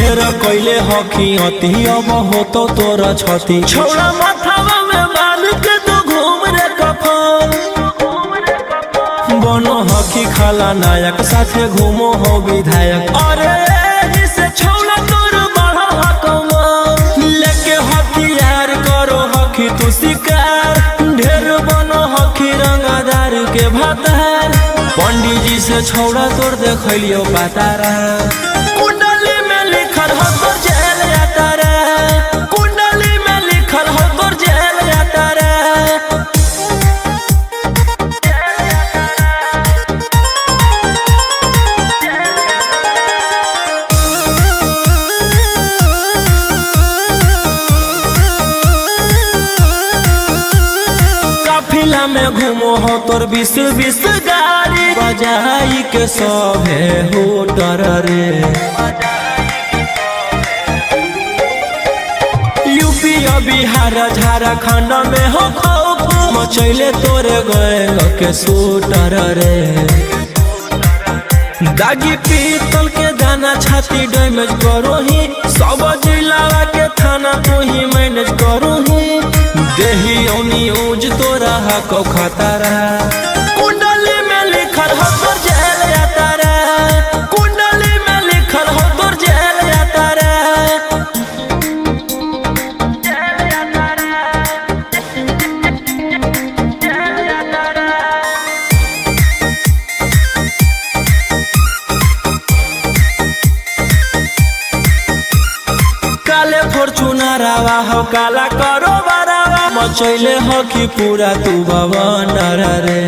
ढेर कैले हकी अति अब हो तो तोरा छती छोड़ा माथावा में बाल के तो घूम रे कफन बनो हकी खाला नायक साथे घूमो हो विधायक अरे जिसे छोड़ा तोर बड़ा हकमा लेके हथियार करो हकी तू शिकार ढेर बनो हकी रंगादार के भातार पंडित जी से छोड़ा तोर देखलियो पातारा कुंडली में लिखल हो तोर जेल यातारा कुंडली में लिखल हो तोर जेल यातारा काफिला में घूमो हो तोर 20 गाड़ी बजाई के सभे होटर रे यूपी बिहार झारखंड में हो खौफ मचैले तोरे गए के शूटर रे दागी पीतल के दाना छाती डैमेज करो ही सब जिला के थाना तू ही मैनेज करो ही देही न्यूज तोरा हको खतरा कुंडली में लिखल हो तोर जेल यातारा कुंडली में लिखल हो तोर जेल यातारा काले फॉर्च्यूनर आवा हो काला करो बरावा मचैले हो कि पूरा तू बवंडर रे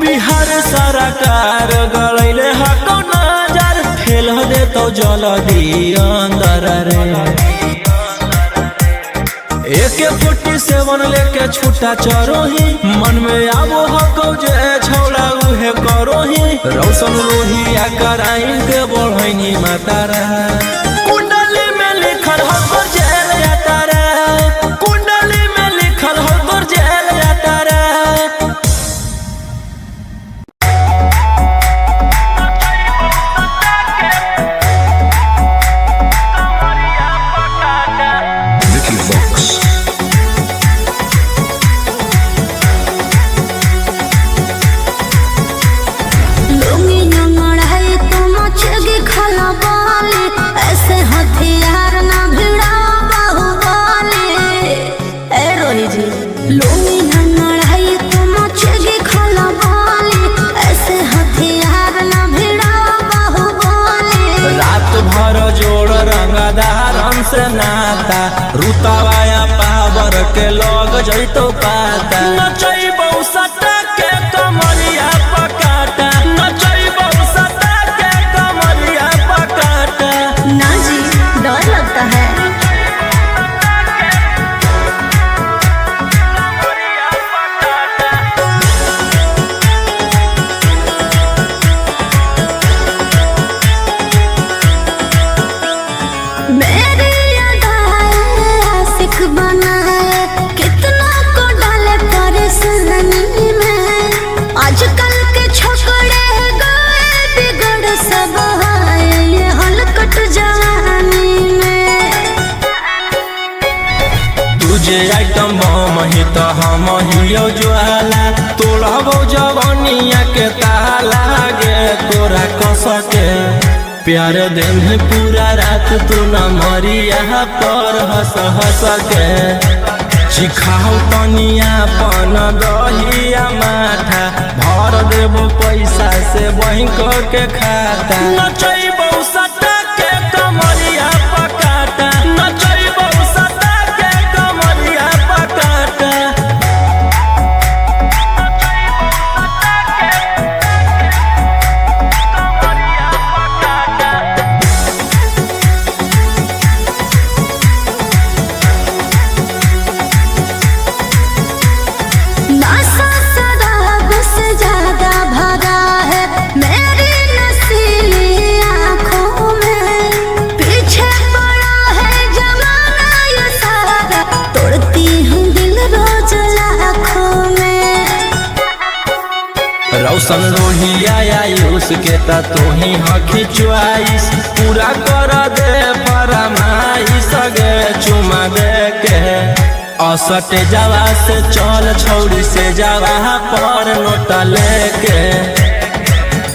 बिहार सरकार गलैले हको नजर फेल दे तो जल्दी अंदर रे AK-47 लेके छूटा चरो ही मन में आबो हको जे छौड़ा उहे करो ही रौशन रोहिया कराइन के बढ़ैनी मातारा कुंडली में लिखल हो तोर जेल यातारा कुंडली में लिखल हो तोर जेल यातारा से नाता रुतावाया पावर के लोग जैतो पाता नचैबौ सटा के कमरिया पकाटा नचैबौ सटा के कमरिया पकाटा ना जी डर लगता है आइटम बम ही तो हम हियो ज्वाला तोड़बो जवनिया के ताला गे तोरा कस के प्यार दिन पूरा रात तू न मरिया पर हंस हंस के चिखाओ तनिया पन दहिया माथा भर देबो पैसा से बैंक के खाता नचैबो सटा के कमरिया पकाटा नचैबो सटा के कमरिया पकाटा ज्यादा भरा है मेरी नसीली आँखों के ता तू ही हखी चुआइस पूरा कर दे फरमाइश गे चुमा दे के असटे जावा से चल छौड़ी से जावा पर नोट लेके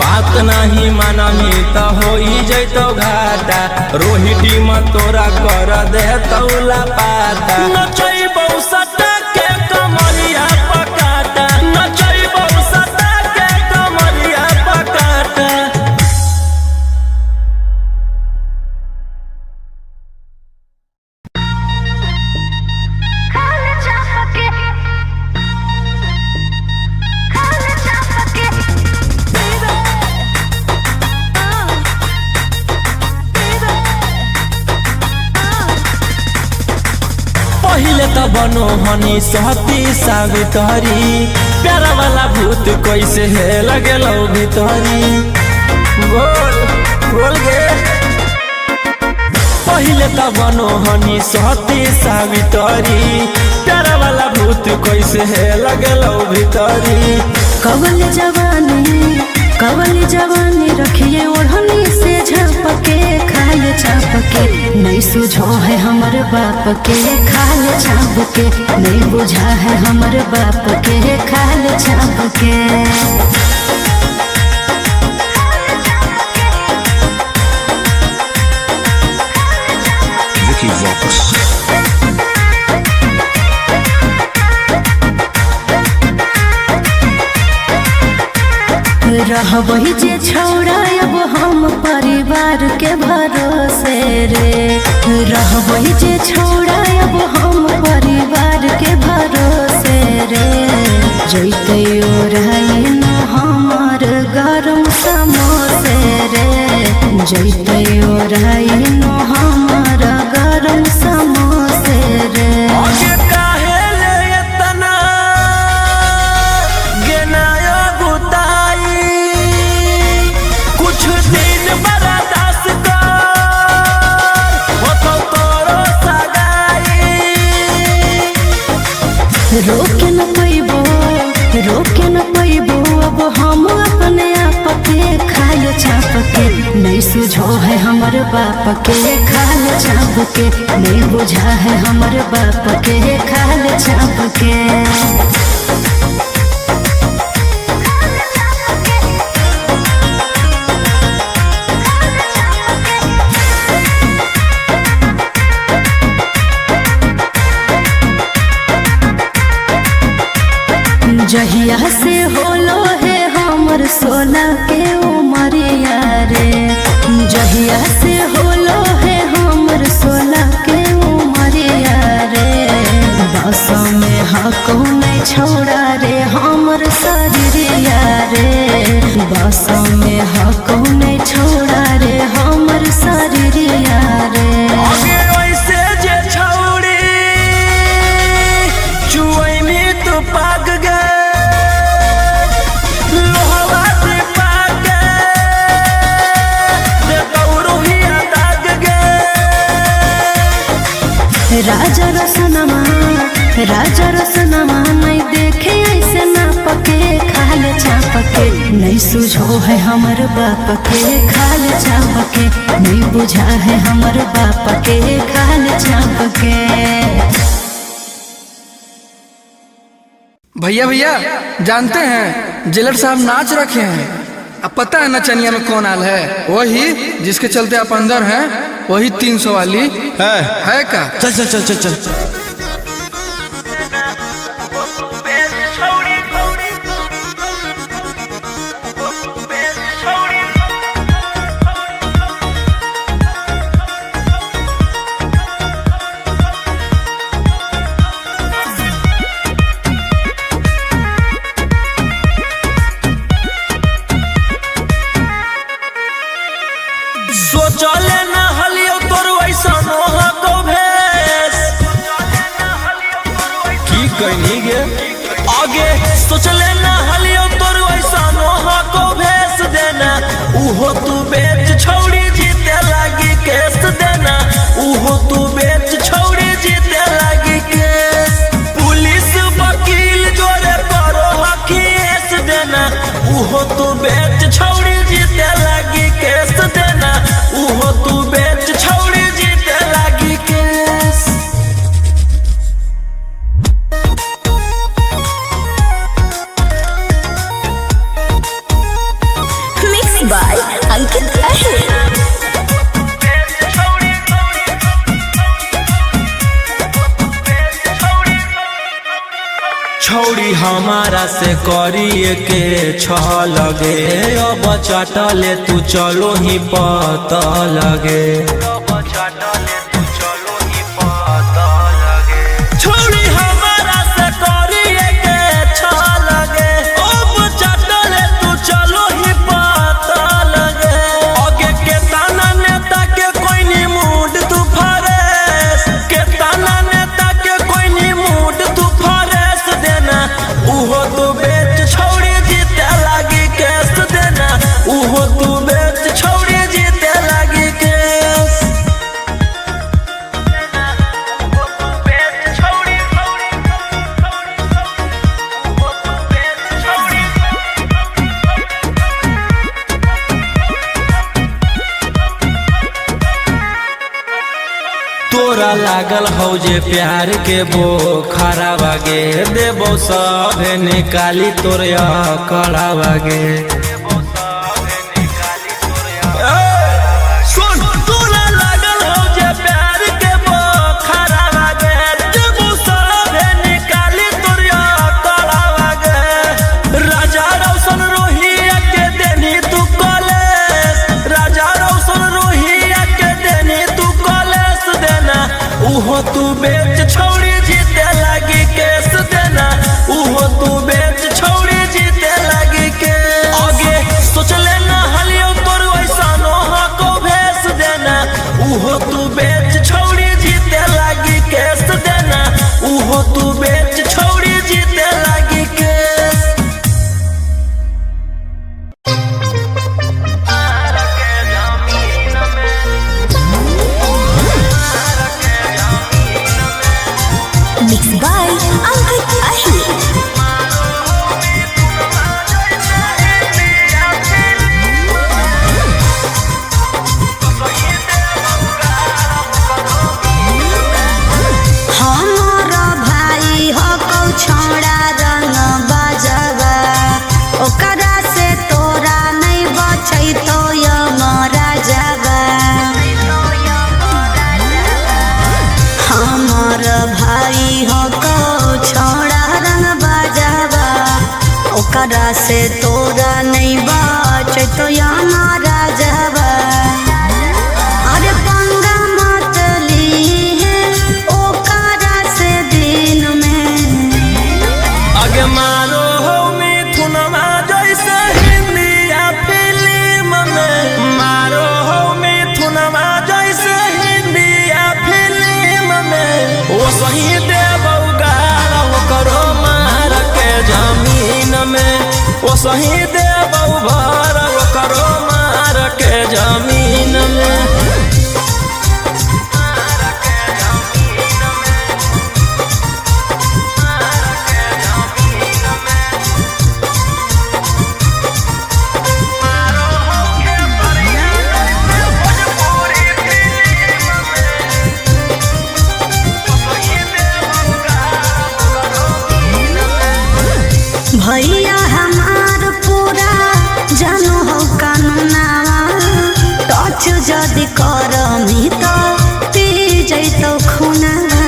बात नहीं मानमी तो हो जैतो घाटा रोहिटी में तोरा कर दे तौला पाता नचैबौ सटा के कमरिया पकाटा नचैबौ सटा के कमरिया पकाटा। पहिले त बनो हनी सहती सावित्री प्यारा वाला भूत कैसे है लगेलो भितरी बोल बोल गे पहिले त बनो हनी सहती सावित्री प्यारा वाला भूत कैसे है लगेलो भितरी। कवल जवानी रखिए ओढ़नी से झपके खाए छापके नहीं सुझो है हमर बाप के खाए छापके नहीं बुझा है हमर बाप के खाए छापके। रहबही जे छौड़ा अब हम परिवार के भरोसे रे रहबही जे छौड़ा अब हम परिवार के भरोसे रे जैते ओराइन हमर गरम समोसे रे जैते ओराइन हमर गरम समोसे रे। रोके न पैबो अब हम अपने आप के खाए छाप के नहीं सुझो है हमर बाप के खाए छाप के नहीं बुझा है हमर बाप के खाए छाप के। जहिया से होलो है हमर 16 के उमरिया रे जहिया से होलो है हमर 16 के उमरिया रे बस में हको नहीं छोड़ा रे हमर शरीरिया रे बस में हको नहीं छोड़ा रे हमर शरीरिया रे। राजा रसनमा नहीं देखे ऐसे ना पके खाले छापके नहीं सुझो है हमर बाप के खाले छापके नहीं बुझा है हमर बाप के खाले छापके। भैया भैया जानते हैं जेलर साहब नाच रखे हैं। अब पता है नचनिया में कौन आल है? वही जिसके चलते आप अंदर हैं, वही 300 वाली है का? चल चल चल चल चल सोचले ना हलियो तोर वैसा नोहा को भेस की कहनी गे आगे सोचले ना हलियो तोर वैसा नोहा को भेस देना उहो तू बेच छौड़ी जीते लागी केस देना उहो तू बेच छौड़ी जीते लागी केस पुलिस वकील जोरे करो हकीस देना उहो तू बेच छौड़ी जीते लगी केस देना उहो तू बेच छौड़ी जीते लगी केस। मिक्स बाय अंकित अहिर। छौड़ी हमारा से करिए के छ लगे अब चटले तू चलो ही पता लगे। छौड़ी हमारा से करिए के छ लगे अब चटले तू चलो ही पता लगे। आगे के ताना नेता के कोई नी मूड तू फरेस के ताना नेता के कोई नी मूड तू फरेस देना उहो तू बेच छौड़ी जीते लगी केस देना उहो तू बेच छौड़ी जीते लगी केस। तोरा लागल हौ जे प्यार के बोखरा बागे देबो सभे निकाली तोरे कड़ा बागे। सुन तोरा लागल हौ जे प्यार के बोखरा बागे देबो सभे निकाली तोरे कड़ा बागे। राजा रौशन रोहिया के देनी तू कॉलेज राजा रौशन रोहिया के देनी तू कॉलेज देना उहो तू बेच छौड़ी जीते लगी केस देना उहो तू बेच छौड़ी जीते लगी केस। आगे सोच लेना हलियो तोर वैसा नोहा को भेस देना उहो तू बेच छौड़ी जीते लगी केस देना उहो तू बेच छौड़ी जीते लगी केस। मिक्स बाय अंकित अहिर। हमारा भाई हो कौ छोड़ा रंग बाजवा ओकरा से तोरा नहीं बचै तो यमरा जावा। हमार भाई हो कौ छोड़ा रंग बाजवा ओकरा से तोरा नहीं बचै तो यमरा जावा। अरे पंगा मत लीहे ओकरा से दिन में आगे मारो हो मिथुनमा जैसे हिंदी या फिल्म में मारो हो मिथुनमा जैसे हिंदी या फिल्म में वो सही देबौ गारा वो करो मार के जमीन में वो सही देबौ भर वो करो मार के जमीन में। भैया हमार पूरा जानो हो कानूनावा टच जदि करमी तो पी जैतो खूनावा।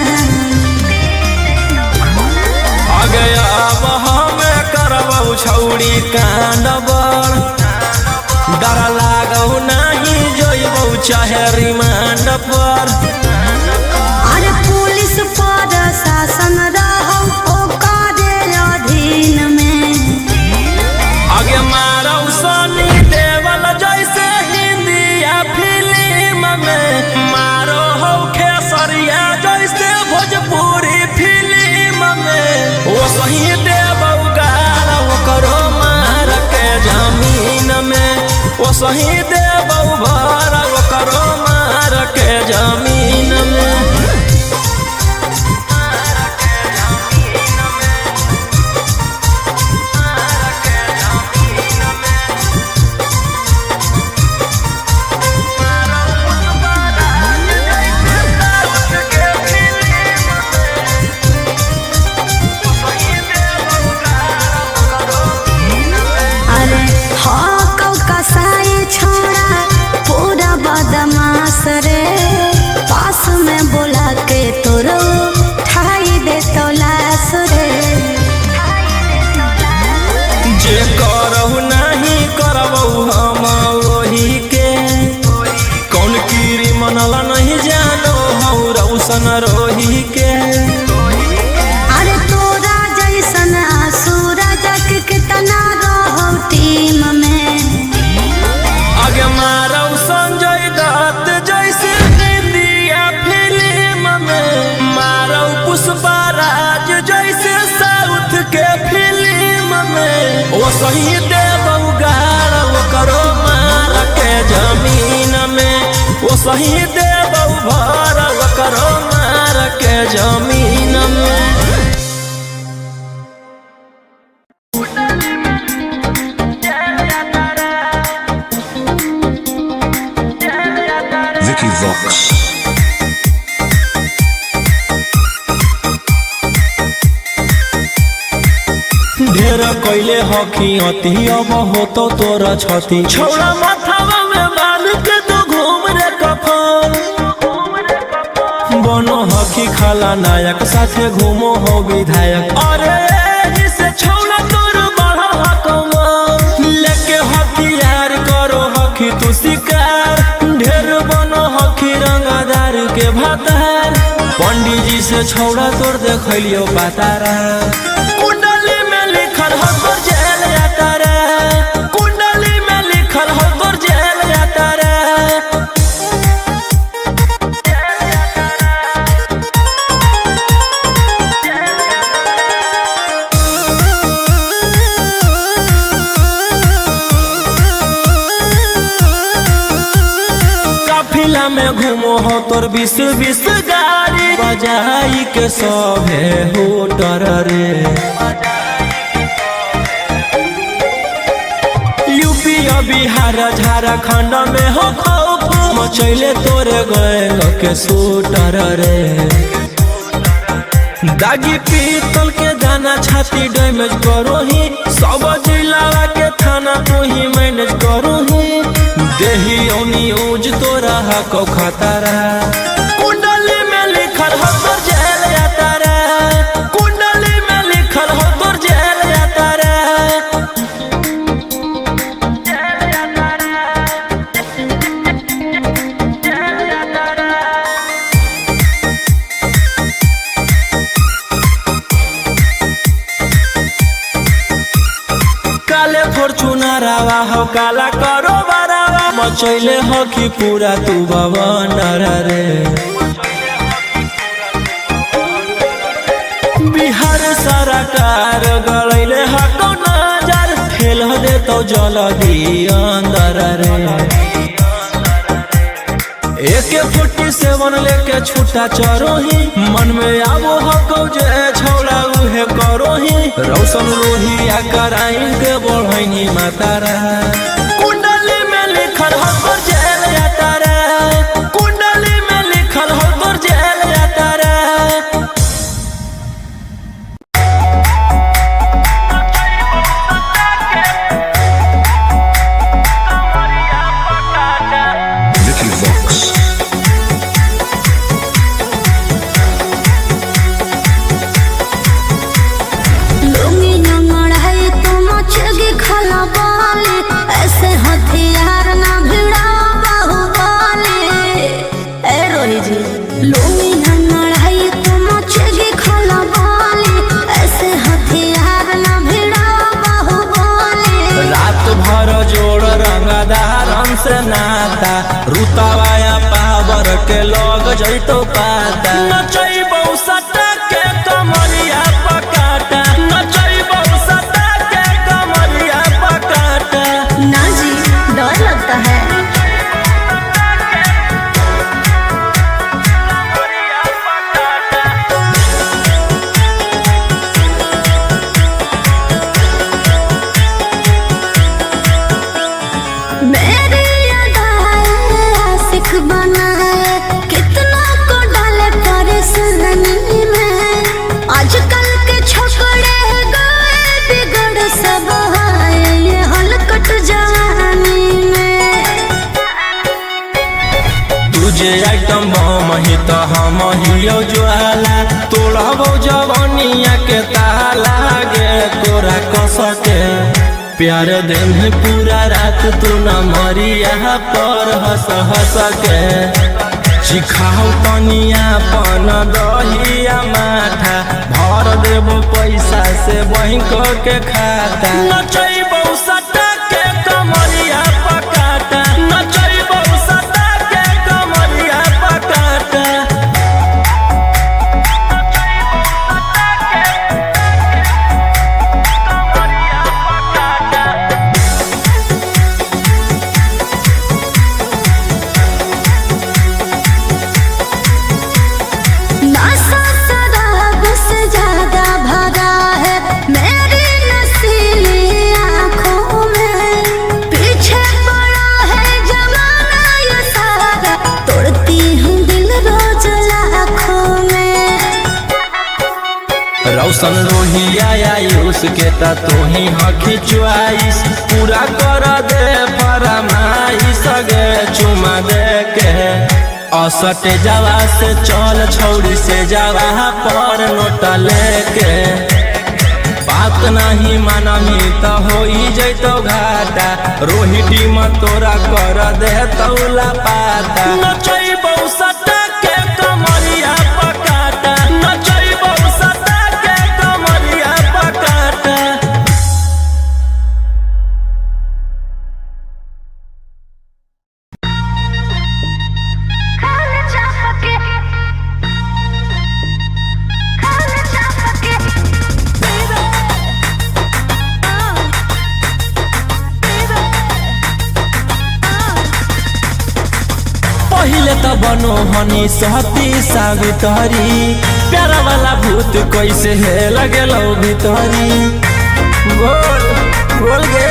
आगे अब हमें करबौ छौड़ी कांड बड़ डर लागौ नहीं जोइबौ चाहे रिमांड पर। अरे पुलिस पर शासन रहो ओकरे अधीन में आगे मारौ सनी देवल जैसे हिंदी या फिल्म में मारो हो खेसरिया जैसे भोजपुरी फिल्म में वो सही देबौ गारा वो करो मार के जमीन में वो सही देबौ भर वो करो मार के जमीन में। सही देव उगाड़ करो मार के जमीन में, वो सही देव भर करो मार के जमीन में। Vicky Vox. ढेर कैले हकी अति अब हो तो तोरा छती, छौड़ा माथावा में बांध के तो घूम रे कफन। बनो हकी खाला नायक साथे घूमो हो विधायक, अरे एही से छौड़ा तोर बढ़ा हकमा। लेके हथियार करो हकी तू शिकार, ढेर बनो हकी रंगदार के भातार। पंडित जी से छौड़ा तोर देखलियो पातारा, कुंडली में लिखल हो तोर जेल जाता रे, कुंडली में लिखल हो तोर जेल जाता रे। काफिला में घूमो हो तोर 20-20 गाड़ी, बजाई के सभे होटर रे। यूपी बिहार झारखंड में हो खौफ, मचैले तोरे गैंग के शूटर रे। दागी पीतल के दाना छाती डैमेज करो ही, सब जिला के थाना तू ही मैनेज करो ही। देही न्यूज तोरा हको खतरा, कुंडली में लिखल हो तोर जेल जाता रे, कुंडली में लिखल हो तोर जेल जाता रे। काले फॉर्चूनरवा हो काला करो बरावा, मचैले हो कि पूरा तू भवन रे। बिहार सरकार गलैले हको नजर, फेल दे तो जल्दी अंदर रे। AK-47 लेके छूटा चरो ही, मन में आबो हको जे छौड़ा उहे करो ही। रौशन लोहिया कराइन के बढ़ैनी मातारा, कुंडली में लिखल हो तोर जेल जाता रे, कुंडली में लिखल हो तोर जेल जाता रे। Vicky Vox. लुंगी नंगड़ाई तो मचगी खला बाले, ऐसे हथियार ना भिड़ा बाहुबले। ए रोही जी लुंगी नंगड़ाई तो मचगी खला बाले, ऐसे हथियार ना भिड़ा बाहुबले। रात भर जोड़ रंगदार से नाता, रुतवाया पावर के लोग जैतो पाता। नचैबौ सटा के कमरिया पकाटा, नचैबौ सटा के कमरिया पकाटा। ना जी डर लगता है। मेरी अदाएं आशिक बनाए, कितना को डाले परेशानी में। आजकल के छोकरे गए बिगड़ सब है, ये हलकट जवानी में। तुझे आइटम बम ही तो हम हियो ज्वाला, तोड़बो जवानिया के ताला गे तोरा कसके। प्यार दिन पूरा रात तू न मरिया पर हंस हंस के। सिखाओ तनिया पन दहिया माथा, भर देबो पैसा से बैंक के खाता। नचैबौ सटा के कमरिया पकाटा, नचैबौ सटा के कमरिया पकाटा। रौशन रोहिया आयुष के ता तू ही हखी चुआइस पूरा कर दे फरमाइश गे चुमा दे के असटे जावा से चल छौड़ी से जावा पर नोट लेके बात नहीं मानमी तो हो जैतो घाटा रोहिटी में तोरा कर दे तौला पाता नचैबौ सटा के कमरिया पकाटा नचैबौ सटा के कमरिया पकाटा। पहिले त बनो हनी सहती सावित्री प्यारा वाला भूत कैसे है लगेलो भितरी बोल बोल गे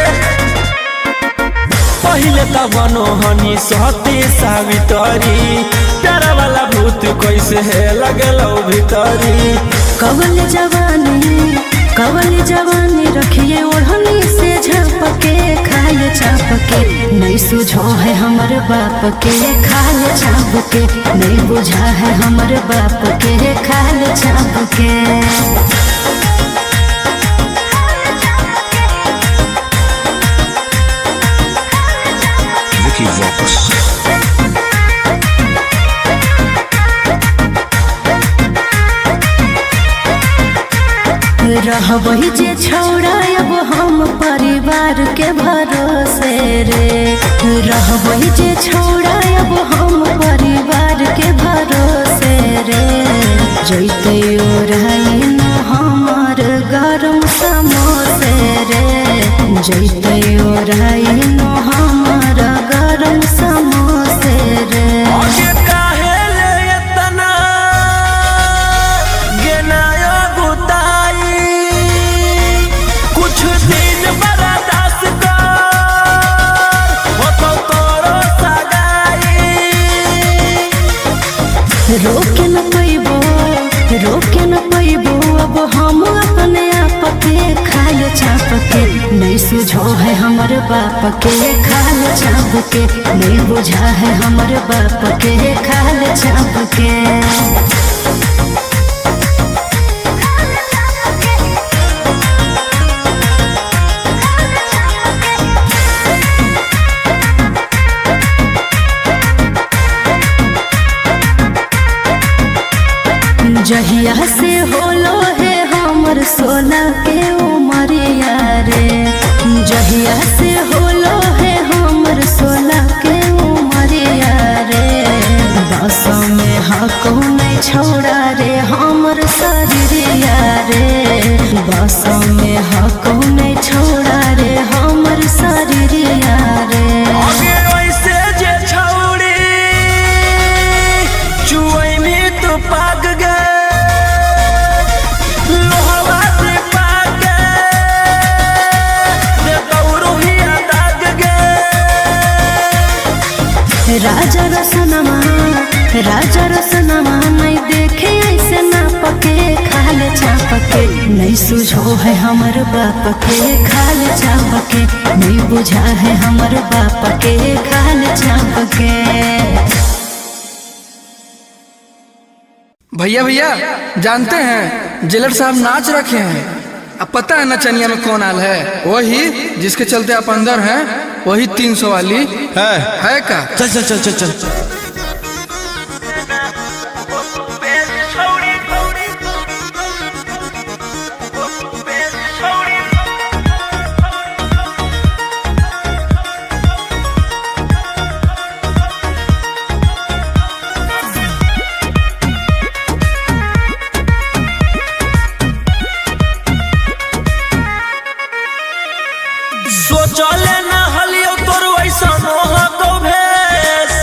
पहिले त बनो हनी सहती सावित्री प्यारा वाला भूत कैसे है लगेलो भितरी कवल जवानी रखिए ओढ़नी से झपके खाए चापके नहीं सुझो है हमर बाप के खाए चापके नहीं बुझा है हमर बाप के खाए चापके। Vicky Vox. रहबही जे छौड़ा अब हम परिवार के भरोसे रे रहबही जे छौड़ा अब हम परिवार के भरोसे रे जैते ओराई न हमर गरम समोसे रे जैते ओराई न हमर गरम समोसे रे। रोके न पैबो अब हम अपने आप के खाल चाप के नहीं सुझो है हमर बाप के खाल चाप के नहीं बुझा है हमर बाप के खाल चाप के। जहिया से होलो है हमर 16 के उमरिया रे जहिया से होलो है हमर 16 के उमरिया रे बस में हको नहीं छोड़ा रे हमर शरीरिया रे बस में हको नहीं छोड़ा रे हमर शरीरिया रे। राजा रसनमा नहीं देखे ऐसे ना पके खाल चापके नहीं सुझो है हमर बाप के खाल चापके नहीं बुझा है हमर बाप के खाल चापके। भैया भैया जानते हैं जेलर साहब नाच रखे हैं। अब पता है नचनिया में कौन आल है? वही जिसके चलते आप अंदर हैं, वही 300 वाली है का? चल चल चल चल चल सोचले ना हलियो तोर वैसा मोह को भेस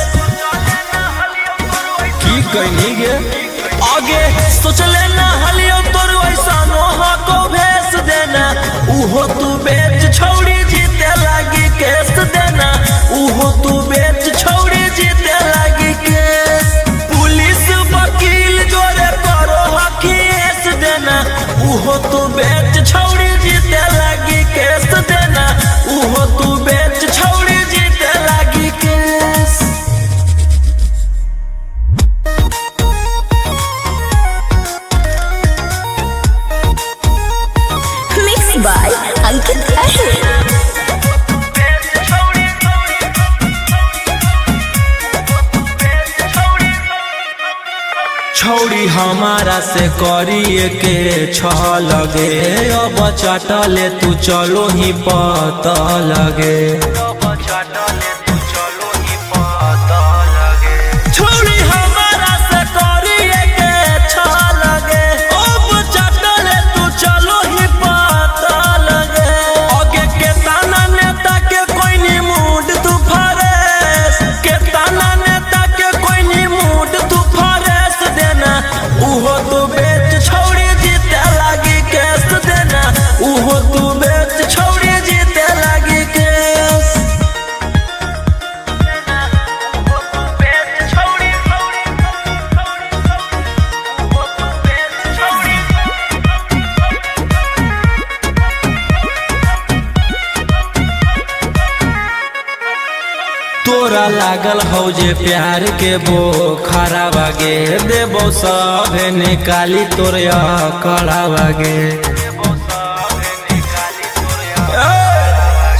छौड़ी हमारा से करिए के लगे अब चटले तू चलो ही पता लगे छौड़ी हमारा से करिए के लगे अब चटले तू चलो ही पता लगे आगे के ताना नेता के कोई नी मूड तू फरेस के ताना नेता के कोई नी मूड तू उहो तू बेच छौड़ी जीते लागी केस देना उहो तू बेच छौड़ी जीते लागी केस तोरा लागल हौ जे प्यार के बोखरा बागे देबो सभे निकाली तोर कड़ा बागे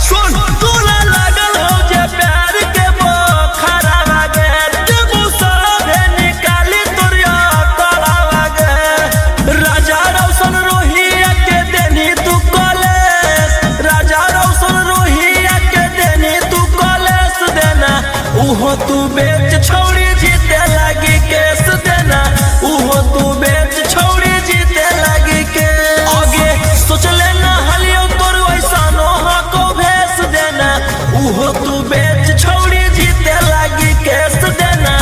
सुन तोरा लागल हौ जे प्यार के बोखरा बागे देबो सभे निकाली तोर कड़ा बागे राजा रौशन रोहिया के देनी तू कॉलेज राजा रौशन रोहिया के देनी तू कॉलेज देना उहो तू बेच छौड़ी जीते लागी केस देना उहो तू बेच छौड़ी जीते लागी के आगे सोच लेना हलियो तोर वैसा नोहा को भेस देना उहो तू बेच छौड़ी जीते लागी केस देना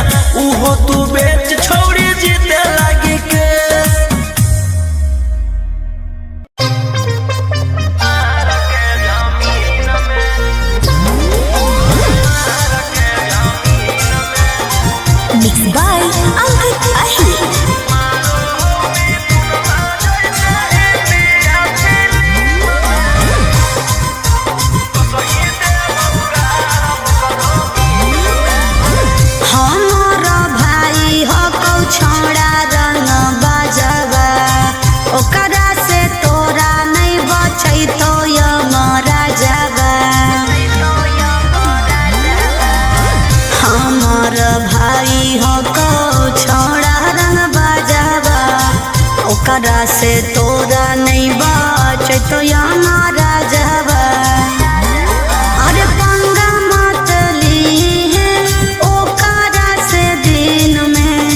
उहो तू बेच छौड़ी जीते लागी केस Mixed by Angkat Ahli. हमारा भाई हो कौ छोड़ा रंग बजवा ओकरा से तोरा नहीं बचै तो यमरा जवा हमार भाई हो कौ छोड़ा रंग बजवा ओकरा से तोरा नहीं बचै तो यमरा जवा अरे पंगा मत लीहे ओकरा से दिन में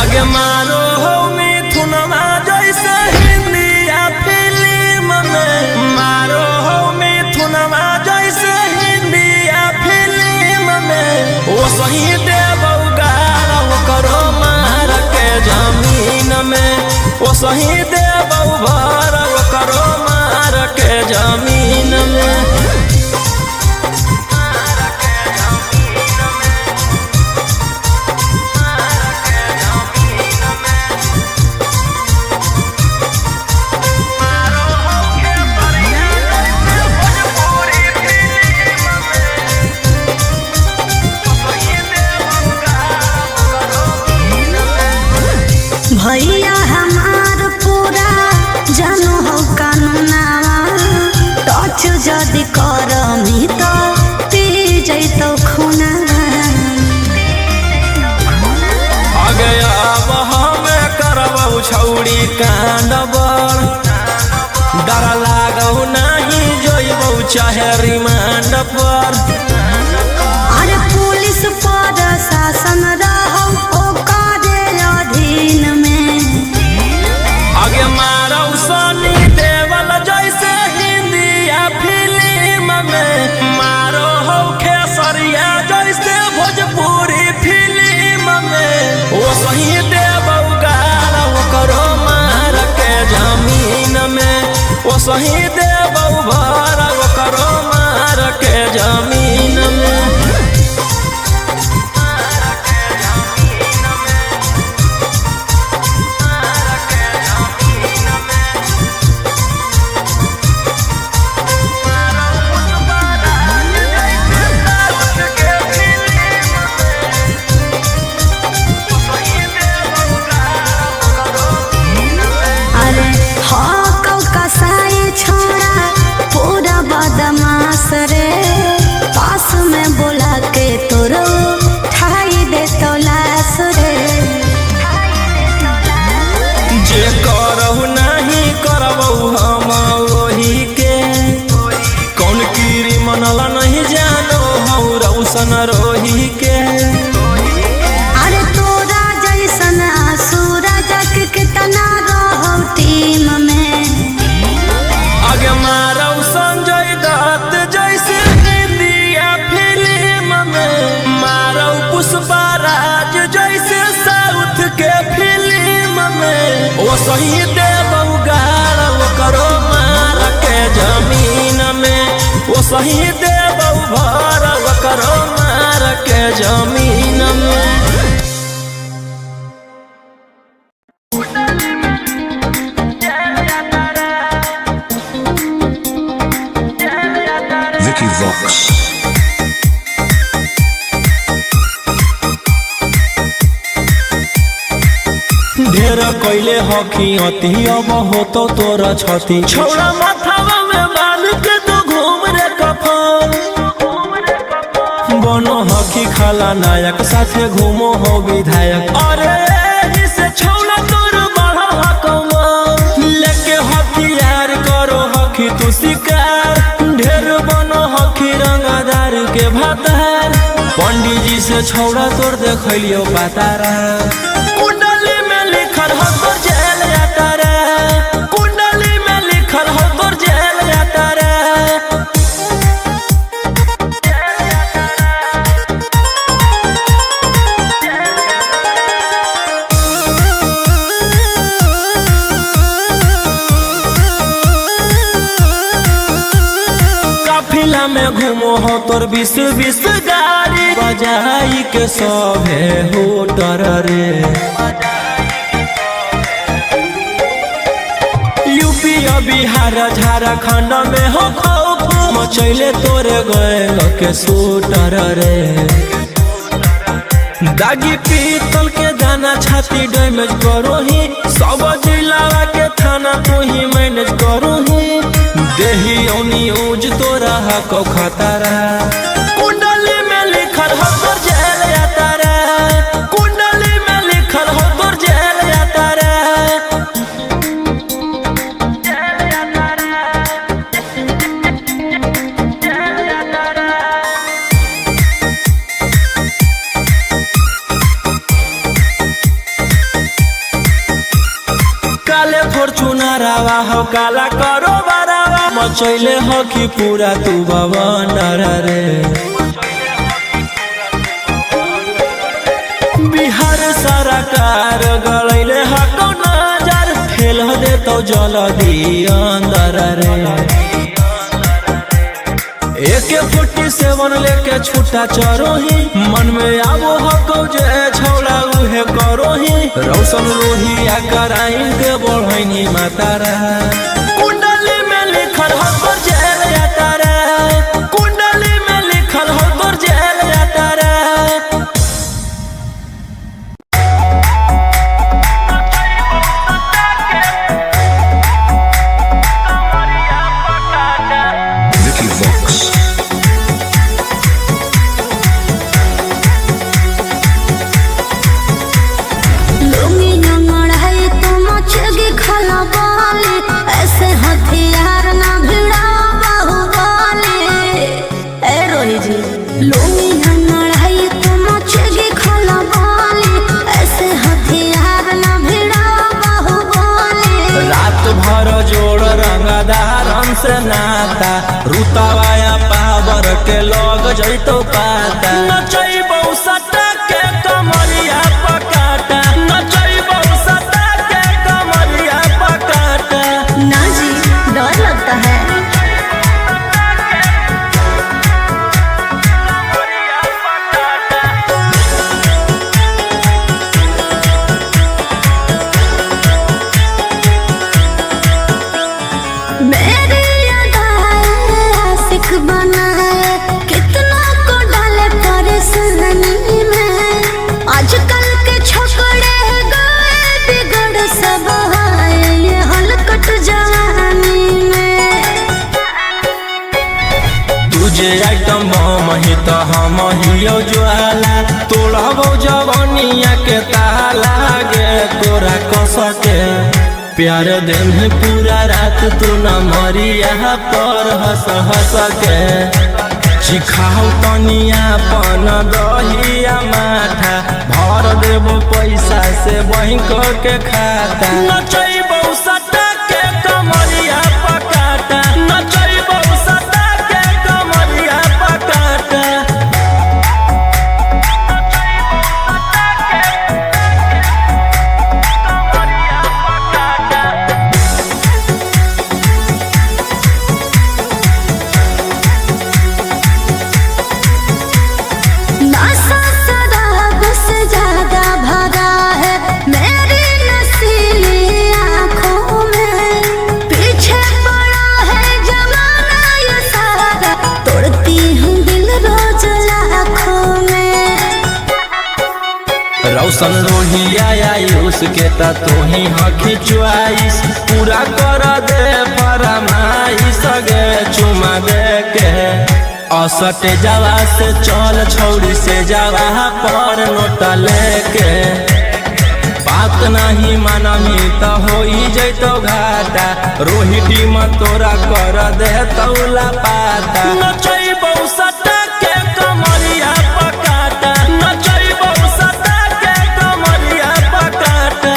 आगे मारो हो मिथुनमा जैसे हिंदिया फिल्म में मारो हो मिथुनमा जैसे हिंदिया फिल्म में वो सही देबौ गारा वो करो मार के जमीन में वो सही देबौ भर वो करो मार के जमीन में भैया हमार पूरा जानो हो कानूनावा टच जदि करमी तो पी जैतो खूना आगे अब हमें करबौ छौड़ी कांड बर डर लागौ नहीं जोइबौ चाहे रिमांड पर अरे पुलिस पर शासन रहौ ओकरे अधीन में आगे मारौ सनी देवल जैसे हिंदिया फिल्म में मारो हो खेसरिया जैसे भोजपुरी फिल्म में वो सही देबौ गारा वो करो मार के जमीन में वो सही देबौ भर वो करो मार के जमीन में ऐसन रोही के। अरे तोरा जैसन सूरज के कितना रहो टीम में। आगे मारो संजय दत्त जैसे इंडिया फिल्म में, मारो पुष्पराज जैसे साउथ के फिल्म में। वो सही देव उगाड़ करो मार के जमीन में, वो सही देव भर करो मार के जमीन में। Vicky Vox. ढेर कैले हकी अति अब हो तो तोरा छती। छौड़ा माथावा में बांध के तो घूम रे कफन, बनो हकी खाला नायक साथे घूमो हो विधायक। अरे इसे छौड़ा तोर बड़ा हकमा, लेके हथियार करो हकी तू शिकार। ढेर बनो हकी रंगदार के भातार, पंडित जी से छौड़ा तोर देखलियो पातारा। कुंडली में लिखल हो तोर जेल जाता रे, कुंडली में लिखल हो तोर जेल जाता रे। काफिला में घूमो हो तोर 20-20 गाड़ी, बजाई के सभे होटर रे। यूपी बिहार झारखंड में हो खौफ, मचैले तोरे गए के शूटर रे। दागी पीतल के दाना छाती डैमेज करो ही, सब जिला के थाना तू ही मैनेज करो ही। देही न्यूज तोरा को खतरा, कुंडली में लिखल हो तोर जेल जाता रे, कुंडली में लिखल हो तोर जेल जाता रे। काले फॉर्चूनरवा हो काला करो बारावा, मचैले हो कि पूरा तू बवंडर रे। बिहार सरकार गलैले हको नजर, फेल दे तो जल्दी अंदर रे। AK-47 लेके छूटा चरो ही, मन में आबो हको जे छौड़ा उहे करो ही। रौशन रोहिया कराइन के बढ़ैनी मातारा, कुंडली में लिखल हो तोर जेल जाता रे, कुंडली में लिखल हो तोर जेल जाता रे। Vicky Vox. लुंगी नंगड़ है तो मचेगी खला बाले, ऐसे हथियार ना भिड़ा बाहुबली। ए रोही जी लुंगी नंगड़ है तो मचेगी खला बाले, ऐसे हथियार ना भिड़ा बाहुबली। रात भर जोड़ रंगदार हमसे नाता, रुतवाया पावर के लग जैतो पाता। नचैबौ सटा के कमरिया पकाटा, नचैबौ सटा के कमरिया पकाटा। ना जी डर लगता है। मेरी अदाएं आशिक बनाए, कितना को डाले परेशानी में। आजकल के छोकरे गए बिगड़ सब है, ये हलकट जवानी में। तुझे आइटम बम ही तो हम हियो ज्वाला, तोड़बो जवानिया के ताला गे तोरा कस के। प्यार दिन है पूरा रात तू न मरिया पर हंस हंस के। चिखाओ तनिया पन दहिया माथा भर देबो पैसा से बैंक के खाता नचैबो सटा के कमरिया पकाटा नचैबो सटा के कमरिया पकाटा रौशन रोहिया आयुष के ता तोही हखी च्वाइस पूरा कर दे फरमाइश गे चुमा दे के असटे जावा से चल छौड़ी से जावा पर नोट लेके बात नहीं मानमी त होई जैतो घाटा रोहिटी में तोरा कर दे तौला पाता नचैबो सटा के कमरिया पकाटा नचैबो सटा के कमरिया पकाटा।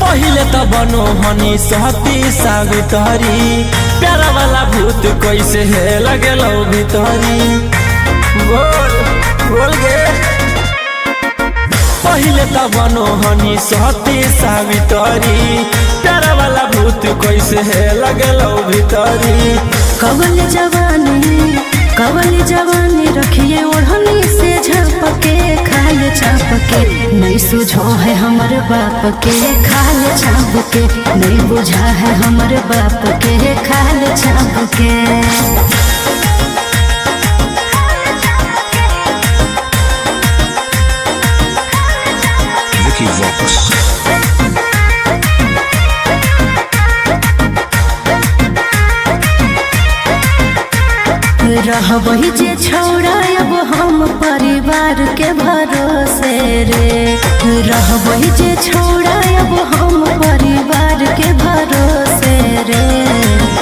पहिले त बनो हनी सहती सावित्री प्यारा वाला भूत कैसे है लगे लो भीतरी बोल बोल गे पहिले त बनो हनी सहती सावित्री प्यारा वाला भूत कैसे है लगे लो भीतरी कवल जवानी रखिए ओढ़नी से झपके खाल चापके नहीं सुझो है हमर बाप के खाल चापके नहीं बुझा है हमर बाप के खाल चापके Vicky Vox. रहबही जे छौड़ा अब हम परिवार के भरोसे रे रहबही जे छौड़ा अब हम परिवार के भरोसे रे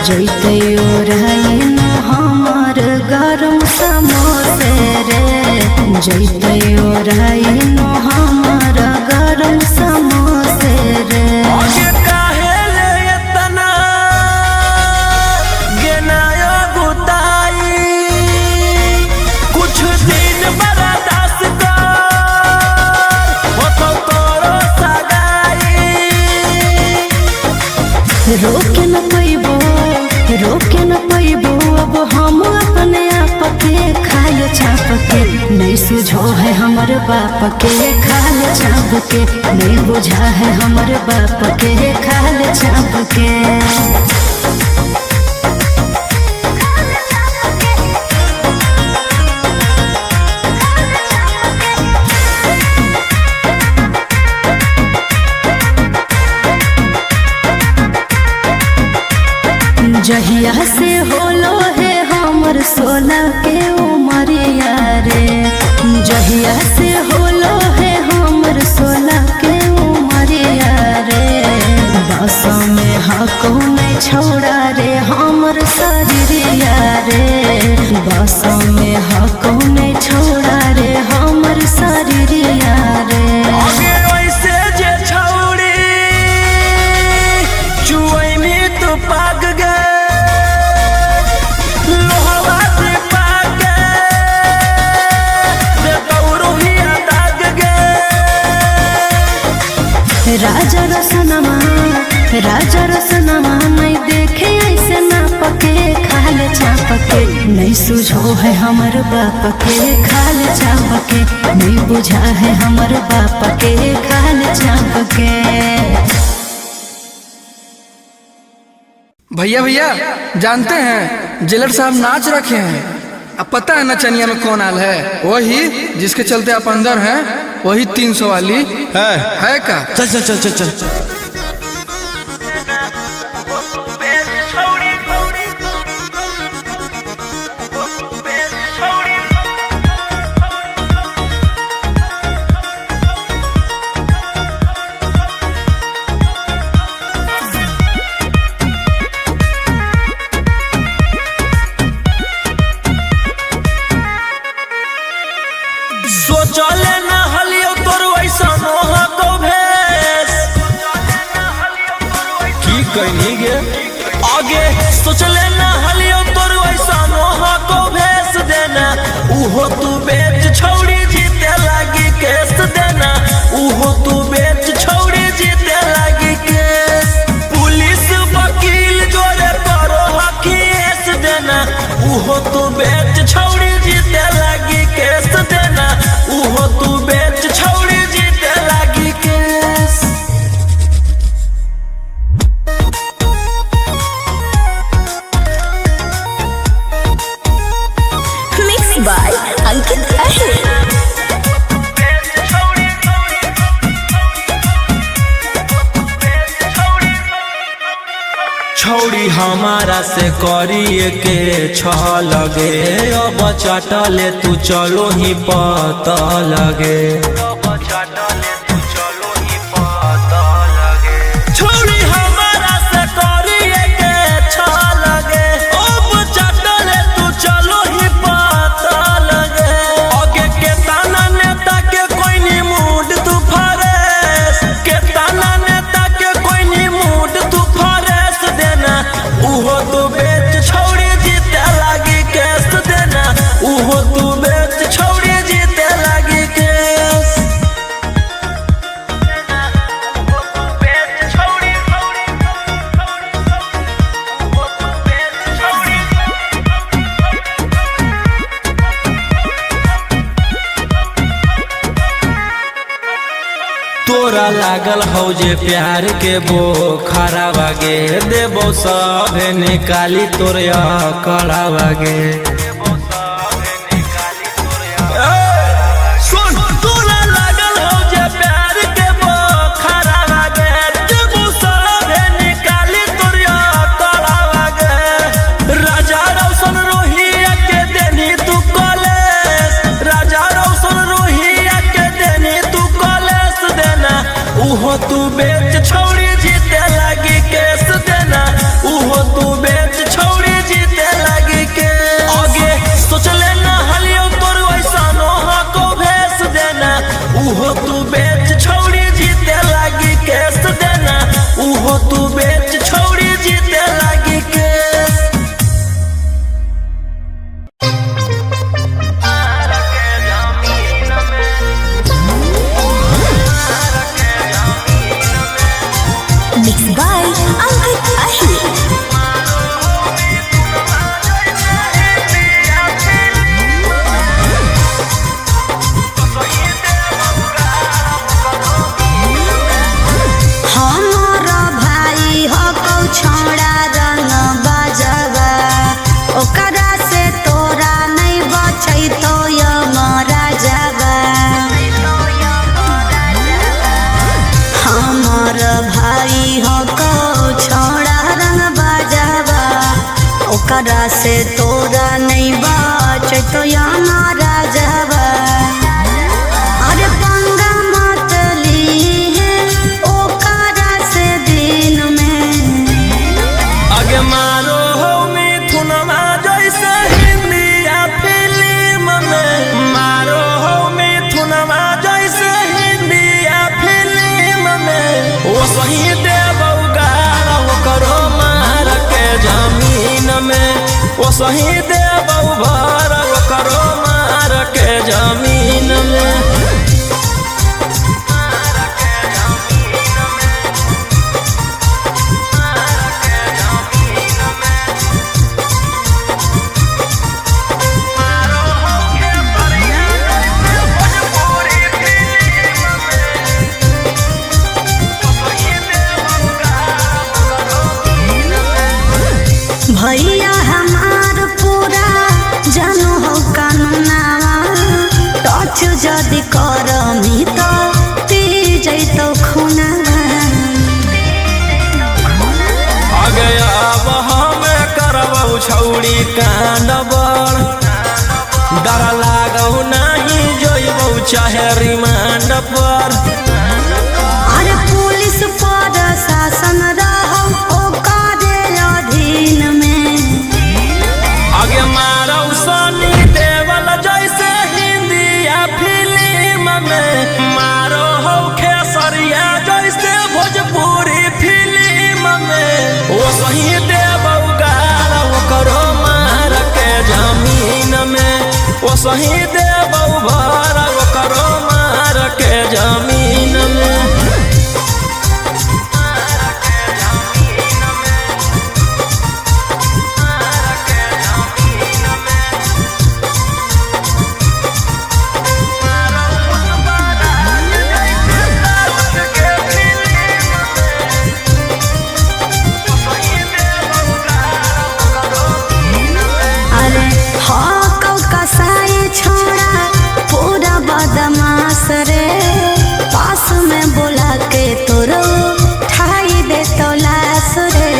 जैते ओराइन हमर गरम समोसे रे जैते ओराइन हमर गरम समोसे रे रोके न पैबो अब हम अपने आप के खाल चाप के नहीं सुझो है हमर बाप के खाल चाप के नहीं बुझा है हमर बाप के खाल चाप के जहिया से होलो है हमर 16 के उमरिया रे जहिया से होलो है हमर 16 के उमरिया रे बस में हको नहीं छोड़ा रे हमर शरीरिया रे बस में हको नहीं छोड़ा रे हमर शरीरिया रे राजा रसनमा नहीं देखे ऐसे ना पके खाल चापके नहीं सुझो है हमर बाप के खाल चापके नहीं बुझा है हमर बाप के खाल चापके। भैया भैया जानते हैं जेलर साहब नाच रखे हैं। अब पता है नचनिया में कौन आल है? वही जिसके चलते आप अंदर हैं, वही 300 वाली है का? चल चल चल चल चल सोच लेना हलियो तोर वैसा नोहा को भेस देना उहो तू बेच छौड़ी जीते लागी केस देना उहो तू बेच छौड़ी जीते लागी केस पुलिस वकील जोरे करो हकीस देना उहो तू बेच छौड़ी जीते लागी केस देना उहो तू बेच छौड़ी जीते लागी केस। Mixed by Ankit Ahir. छौड़ी हमारा से करिए के छ लगे अब चटले तू चलो ही पता लगे छौड़ी हमारा से करिए के छ लगे अब चटले तू चलो ही पता लगे आगे के ताना नेता के कोई नी मूड तू फरेस के ताना नेता के कोई नी मूड तू फरेस देना उहो तू बेच छौड़ी जीते लागी केस देना उहो तू बेच छौड़ी जीते लागी केस। तोरा लागल हौ जे प्यार के बोखरा बागे देबो सभे निकाली तोर कड़ा बागे सुन तोरा लागल हौ जे प्यार के बोखरा बागे देबो सभे निकाली तोर कड़ा बागे राजा रौशन रोहिया के देनी तू कॉलेज राजा रौशन रोहिया के देनी तू कॉलेज देना उहो तू बेच छौड़ी जीते लागी केस देना उहो तू बेच छौड़ी जीते लागी के आगे सोच लेना हलियो तोर वैसा नोहा को भेस देना उहो तू बेच छौड़ी जीते लागी केस देना उहो तू बेच छौड़ी जीते लागी केस। Mixed by Ankit Ahir. हमारा भाई हो कौ छोड़ा रंग बजवा ओकरा से तोरा नहीं बचै तो यमरा जावा हमार भाई हो कौ छोड़ा रंग बजवा ओकरा से तोरा नहीं बचै तो यमरा जावा अरे पंगा मत लीहे ओकरा से दिन में आगे मारो हो मिथुनमा जैसे हिंदिया फिल्म में मारो हो मिथुनमा जैसे हिंदिया फिल्म में वो सही देबौ गारा करो मार के जमीन में वो सही देबौ भर करो मार के जमीन में। भैया हमार पूरा जानू हो कानूनावा टच जदि करमी तो पी जैतो खुनावा आगे अब हमें करबौ छौड़ी कांड बड़ डर लागौ नहीं जोइबौ चाहे रिमांड पर अरे पुलिस पर शासन रहो ओकरे अधीन में आगे मारौ सनी देवल जैसे हिंदिया फिल्म में मारो हो खेसरिया जैसे भोजपुरी फिल्म में वो सही देबौ गा वो सही देबौ भर करो मार के जमीन में। रे पास में बोला के तोरो ठाई दे तो लाश रे।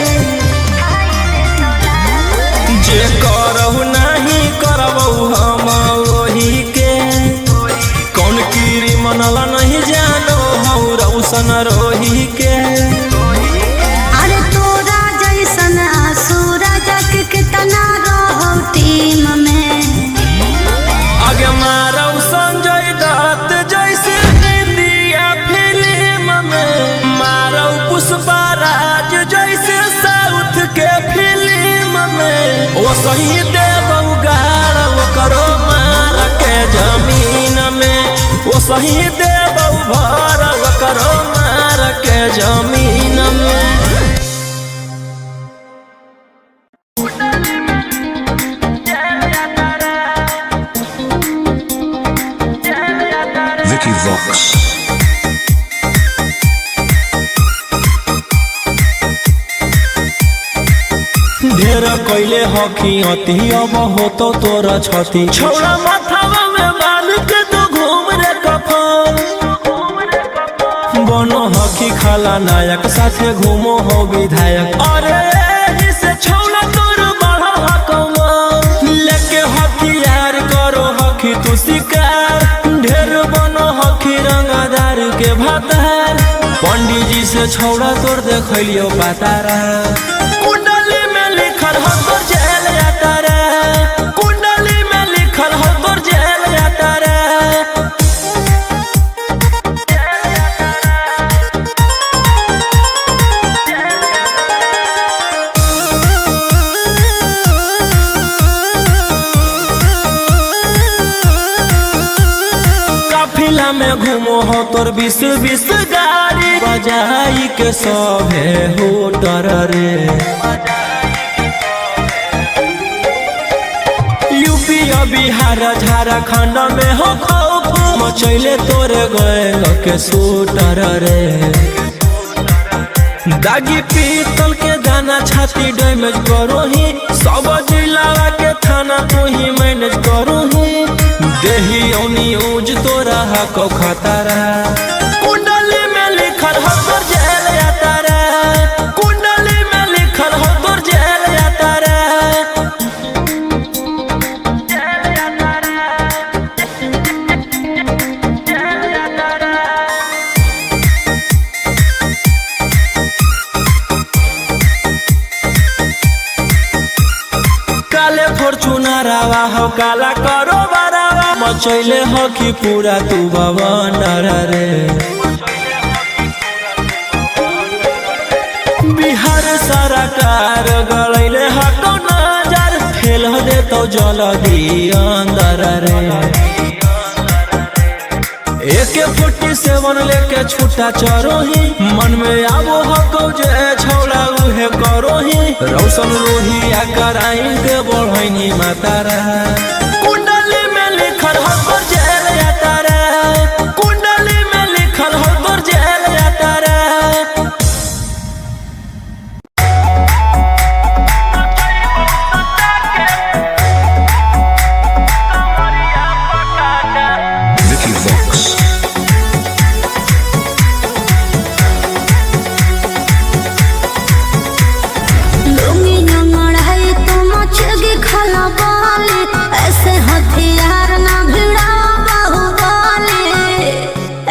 जे करहु नहीं करबौ हम वही के कौन कीरी मनल नहीं जानो हौ रौशन रोही के। अरे तोरा जैसन सूरज के कितना रहो टीम में आगे मारौ संजय दत्त जैसे इंडिया फिल्म में मारौ पुष्पराज जैसे साउथ के फिल्म में। वो सही देबौ गाड़ करो मार के जमीन में। वो सही देबौ भर करो मार के जमीन में। Vicky Vox. ढेर कैले हकी अति अब हो तो तोरा छती छौड़ा माथावा में बाल के तो घूम रे कफन बनो हकी खाला नायक साथे घूमो हो विधायक। अरे जिसे छौड़ा तोर बढ़ा हकवा लेके हथियार करो हकी तू शिकार ढेर बनो हकी रंगदार के भातार। पंडित जी से छौड़ा तोर देखलियो पातारा कुंडली में लिखल हो तोर जेल जाता रे। कुंडली में लिखल हो तोर जेल जाता रे। काफिला में घूमो हो तोर 20 गाड़ी बजाई के सभे होटर रे। यूपी बिहार झारखंड में हो खौफ मचैले तोरे गैंग के शूटर रे। दागी पीतल के दाना छाती डैमेज करो ही सब जिला के थाना तू ही मैनेज करो ही देही न्यूज तोरा हको खतरा। कुंडली में लिखल हो तोर जेल जाता रे। कुंडली में लिखल हो तोर जेल जाता रे। काले फॉर्च्यूनर आवा हो काला करो बरावा मचैले हो कि पूरा तू बवंडर रे। बिहार सरकार गलैले हको नजर फेल दे तो जल्दी अंदर रे। AK-47 लेके छूटा चरो ही मन में आबो हको जे छौड़ा उहे करो ही रौशन रोही आ कराई के बढ़ैनी मातारा। कुंडली में लिखल हो तोर जेल जाता रे। कुंडली में लिखल हो तोर जेल जाता रे। Vicky Vox. लुंगी नंगड़ाई तो मचगी खला बाले ऐसे हथियार ना भिड़ा बाहुबले।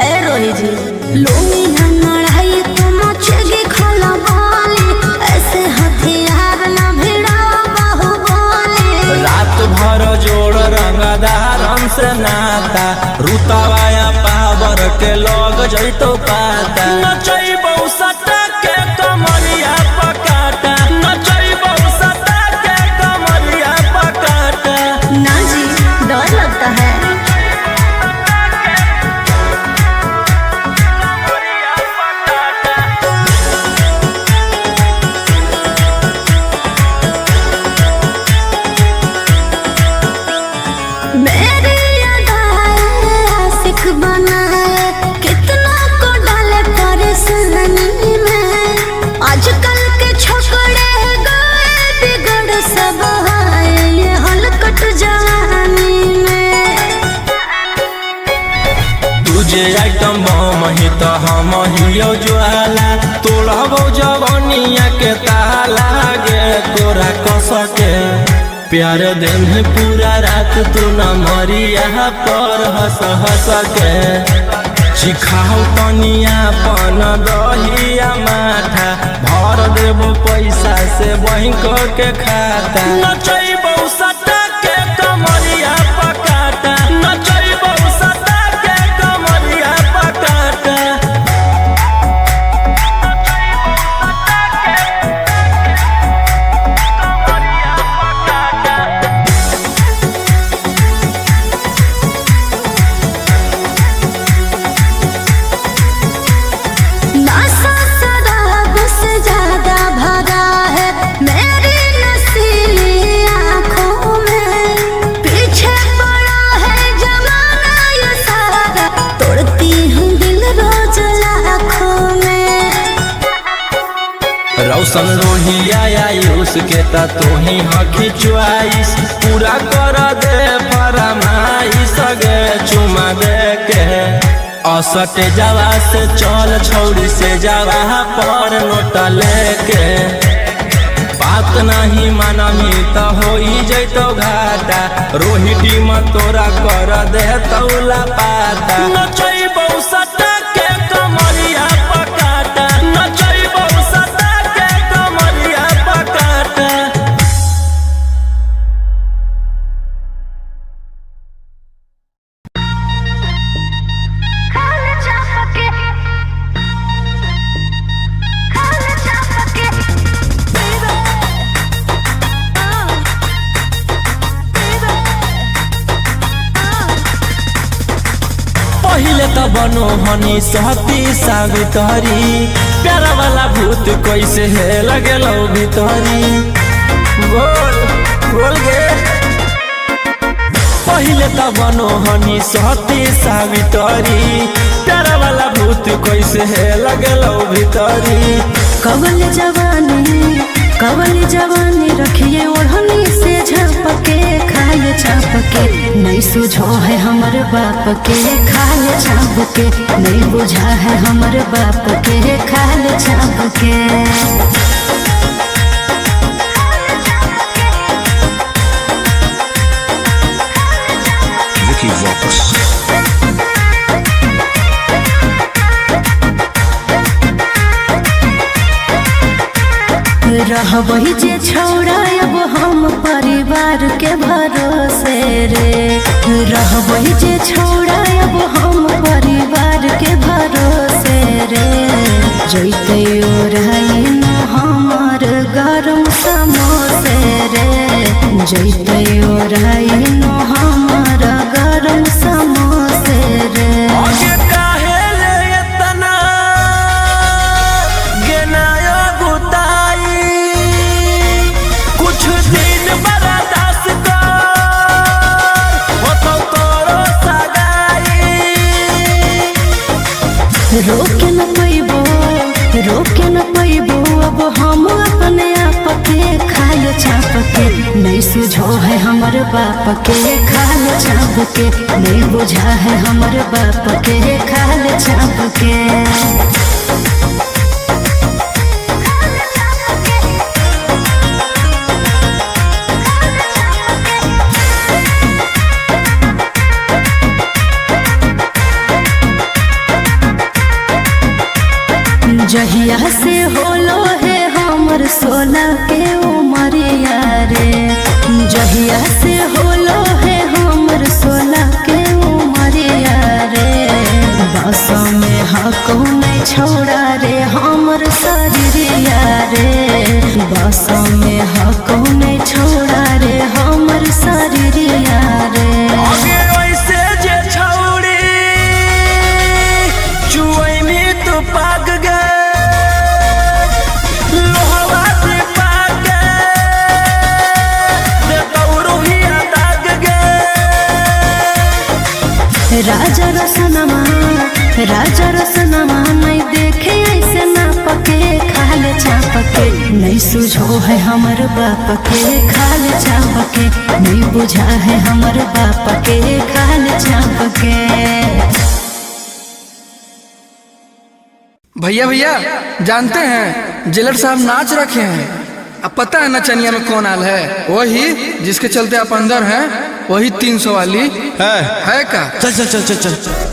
ए रोही जी लुंगी नंगड़ाई तो मचगी खला बाले ऐसे हथियार ना भिड़ा बाहुबले। रात भर जोड़ रंगदारन से नाता रुतवाया पावर के लग जैतो पाता। नचैबौ सटा के कमरिया पकाटा नचैबौ सटा के कमरिया पकाटा। ना जी डर लगता ही तो हम हियो ज्वाला तोड़बो जवनिया के ताला गे तोरा कस के प्यार दिन पूरा रात तू न मरिया पर हंस हंस के चिखाओ तनिया पन दहिया माथा भर देबो पैसा से बैंक के खाता नचैबो सटा के कमरिया पकाटा नचैबो सटा के कमरिया पकाटा रौशन रोहिया आयुष के ता तू ही हकी च्वाइस पूरा कर दे फरमाइश गे चुमा दे के असट जावा से चल छौड़ी से जावा पर नोट लेके बात नहीं मानमी तो हो जैतो घाटा रोहिटी में तोरा कर दे तौला पाता नचैबो सटा के कमरिया पकाटा नचैबो सटा के कमरिया पकाटा पहिले त बनो हनी सहती सावित्री प्यारा वाला भूत कैसे है लगेलो भीतरी बोल बोल गे पहिले त बनो हनी सहती सावित्री प्यारा वाला भूत कैसे है लगेलो भीतरी कवल जवानी रखिए ओढ़नी से झापके खाए छापके नहीं सुझो है हमर बाप के खाए छापके नहीं बुझा है हमर बाप के खाए छापके Vicky Vox. रहबही जे छौड़ा अब हम परिवार के भरोसे रे रहबही जे छौड़ा अब हम परिवार के भरोसे रे जैते ओढ़ाइन हमर गरम समोसे रे जैते ओढ़ाइन हमर गरम समोसे रे रोके न पैबो अब हम अपने आप के खाए छाप के नहीं सुझो है हमर बाप के खाए छाप के नहीं बुझा है हमर बाप के खाए छाप के जहिया से होलो है हमर 16 के उमरिया रे जहिया से होलो है हमर 16 के उमरिया रे बस में हको नहीं छोड़ा रे हमर शरीरिया रे बस में हको नहीं छोड़ा रे हमर शरीरिया रे राजा रसनमा नहीं देखे ऐसे ना पके खाले छापके नहीं सुझो है हमर बाप के खाले छापके नहीं बुझा है हमर बाप के खाले छापके। भैया भैया जानते हैं जेलर साहब नाच रखे हैं। अब पता है नचनिया में कौन आल है? वही जिसके चलते आप अंदर हैं, वही 300 वाली है का? चल चल चल चल चल।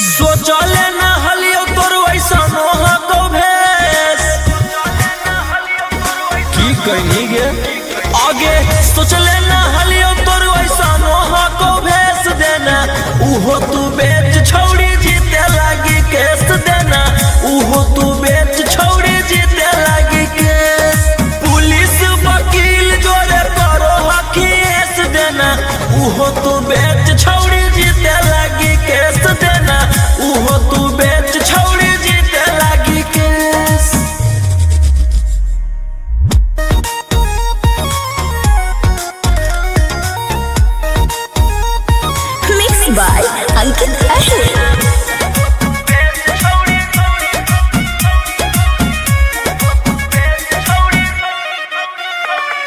सोचले ना हलियो तोर वैसा नोहा को भेस की कहनी गे आगे सोचले ना हलियो तोर वैसा नोहा को भेस देना उहो तू बेच छौड़ी जीते लागी केस देना उहो तू बेच छौड़ी जीते लागी केस पुलिस वकील जोरे करो हकीस देना उहो तू बेच छौड़ी जीते लागी केस देना उहो तू बेच छौड़ी जीते लागी केस। मिक्स बाय अंकित अहिर।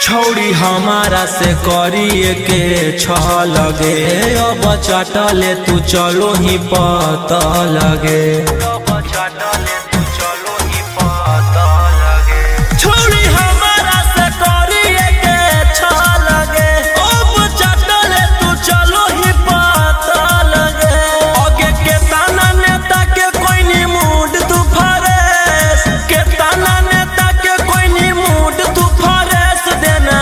छौड़ी हमारा से करिए के छ लगे अब चटले तू चलो ही पता लगे छौड़ी हमारा से करिए के छ लगे अब चटले तू चलो ही पता लगे आगे के ताना नेता के कोई नी मूड तू फरेस के ताना नेता के कोई नी मूड तू फरेस देना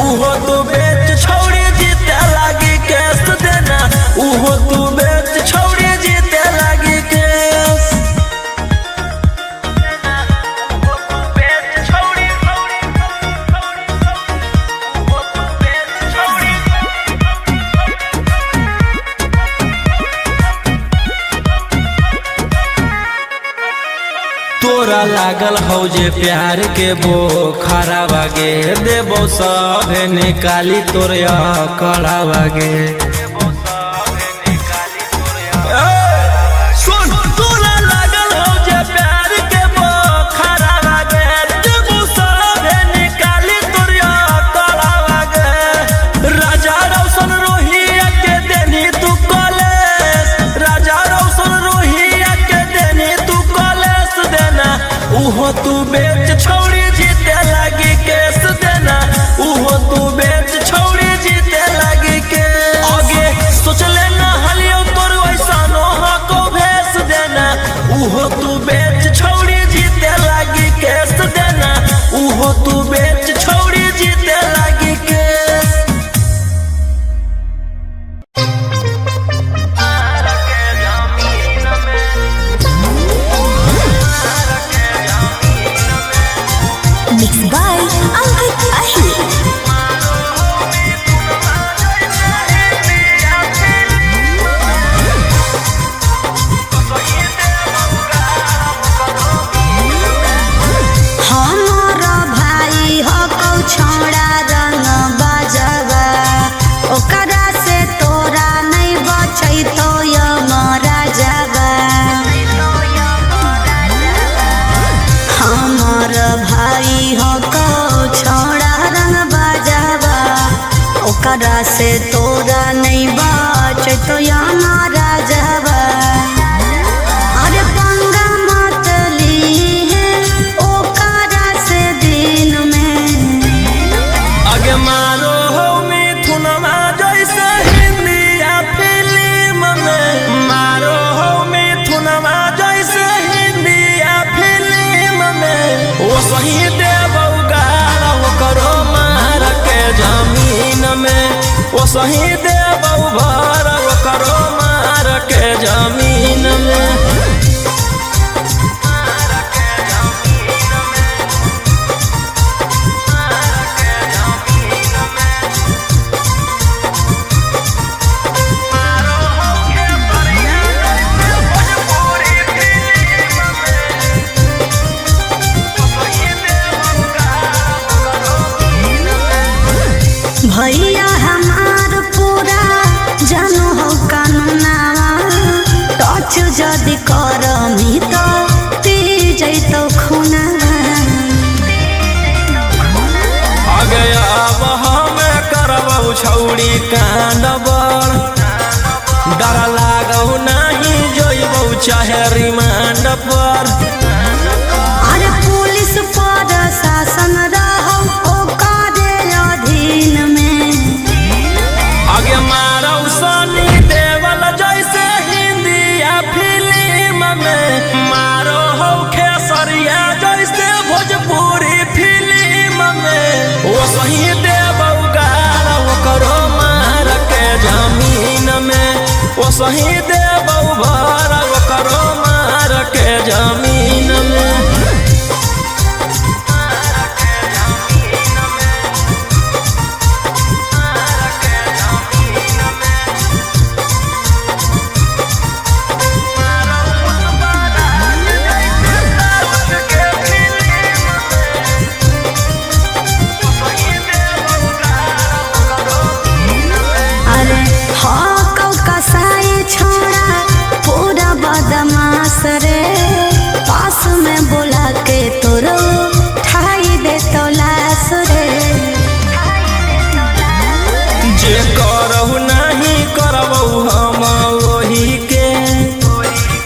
उहो तू बेच छौड़ी जीते लागी केस देना उहो तू बेच छौड़ी जीते लागी केस। तोरा लागल हो जे प्यार के बोखरा बागे देबो सभे निकाली तोरिया कड़ा बागे सुन तोरा लागल हो जे प्यार के बोखरा बागे देबो सभे निकाली तोरिया कड़ा बागे राजा रौशन रोहिया के देनी तू कॉलेज राजा रौशन रोहिया के देनी तू कॉलेज देना उहो तू बेच छौड़ी जीते लागी केस देना उहो तू बेच छौड़ी जीते लागी केस आगे सोचले ना हलियो तोर वैसा नोहा को भेस देना उहो तू बेच छौड़ी जीते लागी केस देना उहो तू बेच छौड़ी जीते लागी केस। मिक्स बाय अंकित अहिर। हमारा भाई हो कौ छोड़ा रंग बाजवा ओकरा से तोरा नहीं बचै तो यमरा जावा हमार भाई हो कौ छोड़ा रंग बाजवा ओकरा से तोरा नहीं बचै तो यमरा जावा अरे पंगा मत लीहे ओकरा से दिन में आगे मारो हो मिथुनमा जैसे हिंदिया फिल्म में मारो हो मिथुनमा जैसे हिंदिया फिल्म में वो सही देबौ गाल करो मार के जमीन में वो सही देबौ भर करो मार के जमीन में। जदि करमी तो पी जैतो खुना आगे अब हमें करबौ छौड़ी कांड बड़ डर लागौ नहीं जोइबौ चाहे रिमांड पर। अरे पुलिस पर शासन रहौ ओकरे अधीन में आगे मारौ सनी देवल जैसे हिंदिया फिल्म में मारो हो खेसरिया जैसे भोजपुरी फिल्म में ओ सही देवौ गाल ओकरो मार के जमीन में ओ सही देवौ भर ओकरो मार के जमीन में। अरे हाँ कौ कसाई छोड़ा पूरा बदमाश रे पास में बोला के तोरो ठाई दे तो लाश रे जे करहु नहीं करबौ हम वही के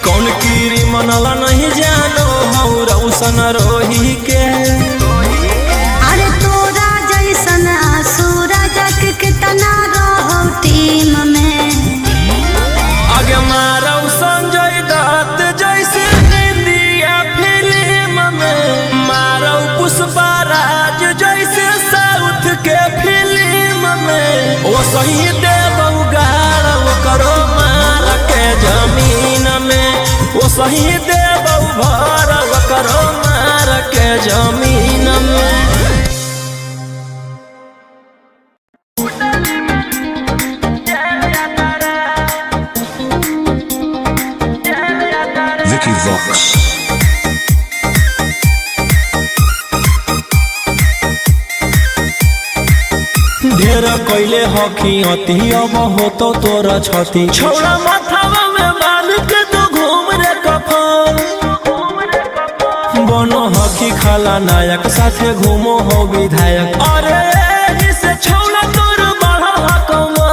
कौन कीरी मनल नहीं जानो हौ रौशन रोही के। अरे तोरा जैसन सूरज के कितना रहो टीम में आगे मारौ संजय दत्त जैसे हिंदिया फिल्म में मारौ पुष्पा राज जैसे साउथ के फिल्म में ओ सही देवौ गाल ओकरो मार के जमीन में ओ सही देवौ भर ओकरो मार के जमीन में। Vicky Vox. ढेर कैले हकी अति अब होतो तोरा छती छौड़ा माथावा में बांध के तो घूम रे कफन बनो हकी खाला नायक साथे घूमो हो विधायक। अरे इसे छौड़ा तोर बढ़ा हकमा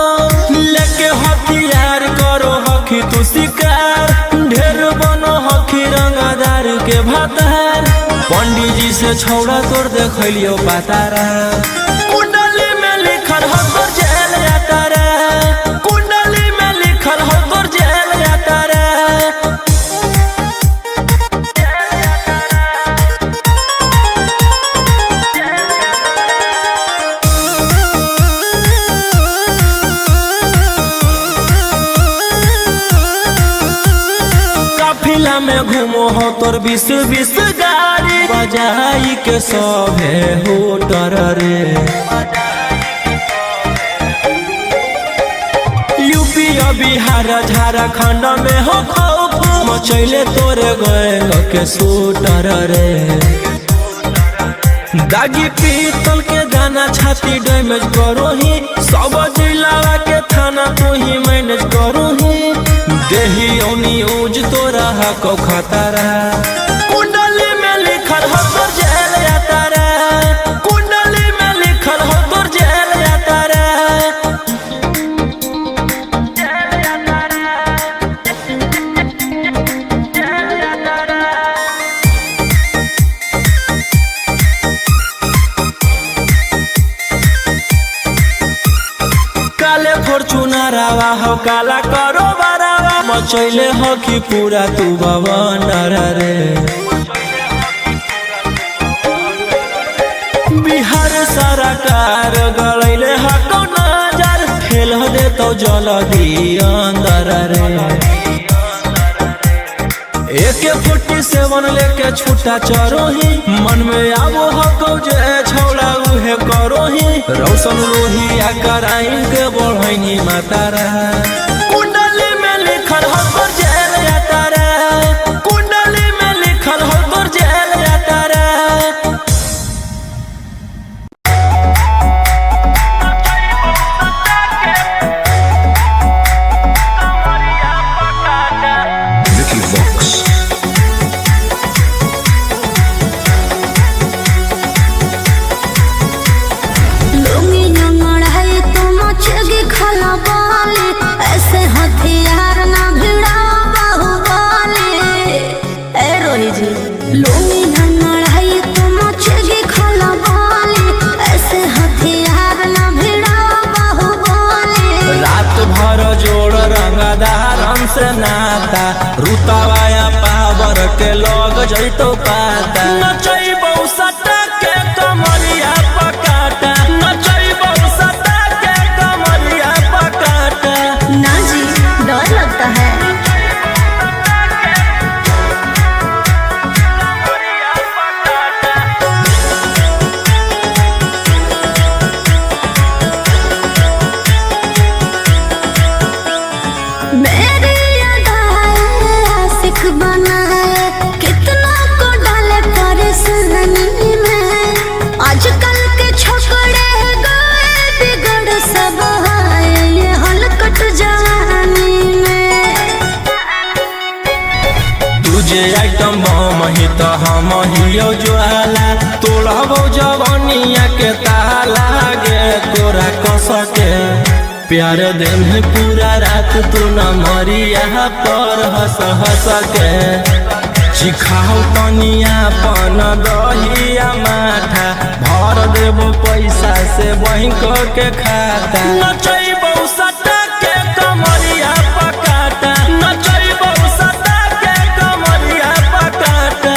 लेके हथियार करो हकी तू शिकार ढेर बनो हकी रंगदार के भातार पंडित जी से छौड़ा तोर देखलियो पातारा कुंडली में लिखल हो तोर जेल जाता रे कुंडली में लिखल हो तोर जेल जाता रे। काफिला में घूमो हो तोर 20-20 गाड़ी बजाई के सभे होटर रे यूपी बिहार झारखंड में हो खौफ मचैले तोरे गैंग के शूटर रे दागी पीतल के दाना छाती डैमेज करो ही सब जिला के थाना तू ही मैनेज करो ही देही ओनी ऊज तोरा हको खतरा कुंडली में लिखल हो तोर जेल जाता रे कुंडली में लिखल हो तोर जेल जाता रे। काले फॉर्च्यूनर आवा हो काला करो बरावा मचैले हो कि पूरा तू बवंडर रे बिहार सरकार गलैले हको नजर फेल हो दे तो जल्दी अंदर रे AK-47 लेके छूटा चरोही मन में आवो हको जे छौड़ा उहे करोही रौशन रोहिया कराइन के बढ़ैनी मातारा कुंडली में लिखल हो तोर जेल जाता रे कुंडली में लिखल हो तोर जेल जाता रे। Vicky Vox. रुतावाया पावर के लग जैतो पाता नचैबौ सटा के कमरिया पकाटा नचैबौ सटा के कमरिया पकाटा। ना जी, डर लगता है। मेरी अदाएं आशिक बनाए, कितना को डाले परेशानी में। आजकल के छोकरे गए बिगड़ सब आए ये हलकट जवानी में। तुझे आइटम बम ही तो हम हियो ज्वाला तोड़बो जवनिया के ताला गे तोरा कस के प्यार दिन पूरा रात तू न मरिया पर हंस हंस के चिखाओ तनिया पन दहिया माथा भर देबो पैसा से बैंक के खाता नचैबौ सटा के कमरिया पकाटा नचैबौ सटा के कमरिया पकाटा।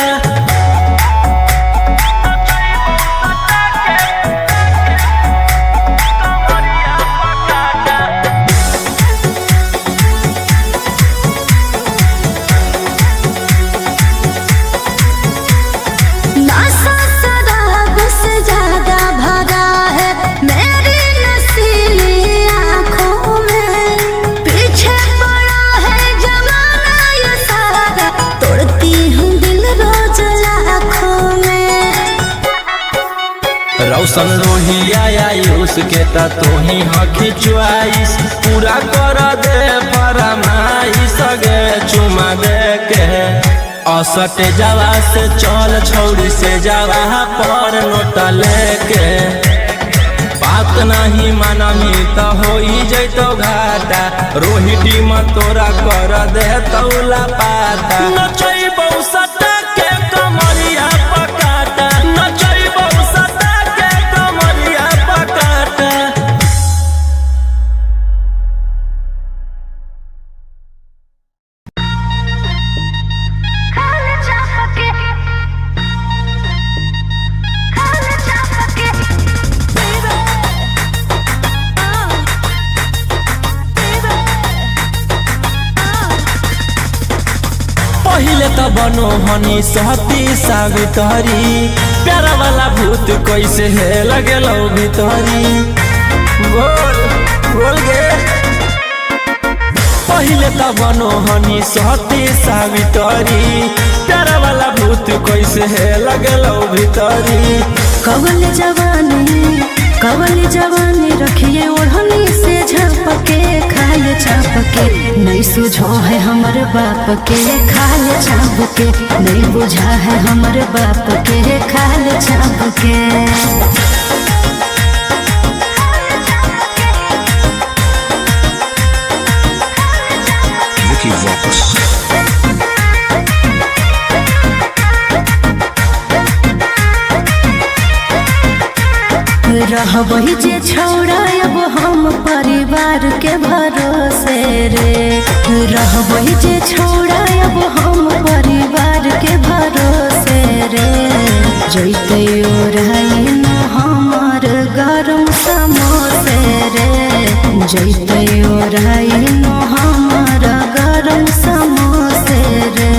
नशा शराब से ज्यादा भरा है मेरी नशीली आँखों में। पीछे पड़ा है जमाना ये सारा, तोड़ती हूँ दिल रोज लाखों में। रौशन रोहिया आयुष के ता तोही हकी च्वाइस पूरा कर दे फरमाइश गे चुमा दे के असटे जावा से चल छौड़ी से जावा पर नोट लेके बात नहीं मानमी तो हो जैतो घाटा रोहिटी में तोरा कर दे तौला पाता नचैबौ सटा के कमरिया पकाटा नचैबौ सटा के कमरिया पकाटा। पहिले त बनो हनी सहती सावित्री प्यारा वाला भूत कैसे है लगेलौ भितरी बोल बोल गे। पहिले त बनो हनी सहती सावित्री प्यारा वाला भूत कैसे है लगेलौ भितरी। कवल जवानी रखिए ओढ़नी से झपके खाए चापके। नहीं सुझो है हमर बाप के खाए चापके, नहीं बुझा है हमर बाप के खाए चापके। Vicky Vox. रहबही जे छौड़ा अब हम परिवार के भरोसे रे। रहबही जे छौड़ा अब हम परिवार के भरोसे रे। जैते ओढ़ाई न हमर गरम समोसे रे। जैते ओढ़ाई न हमर गरम समोसे रे।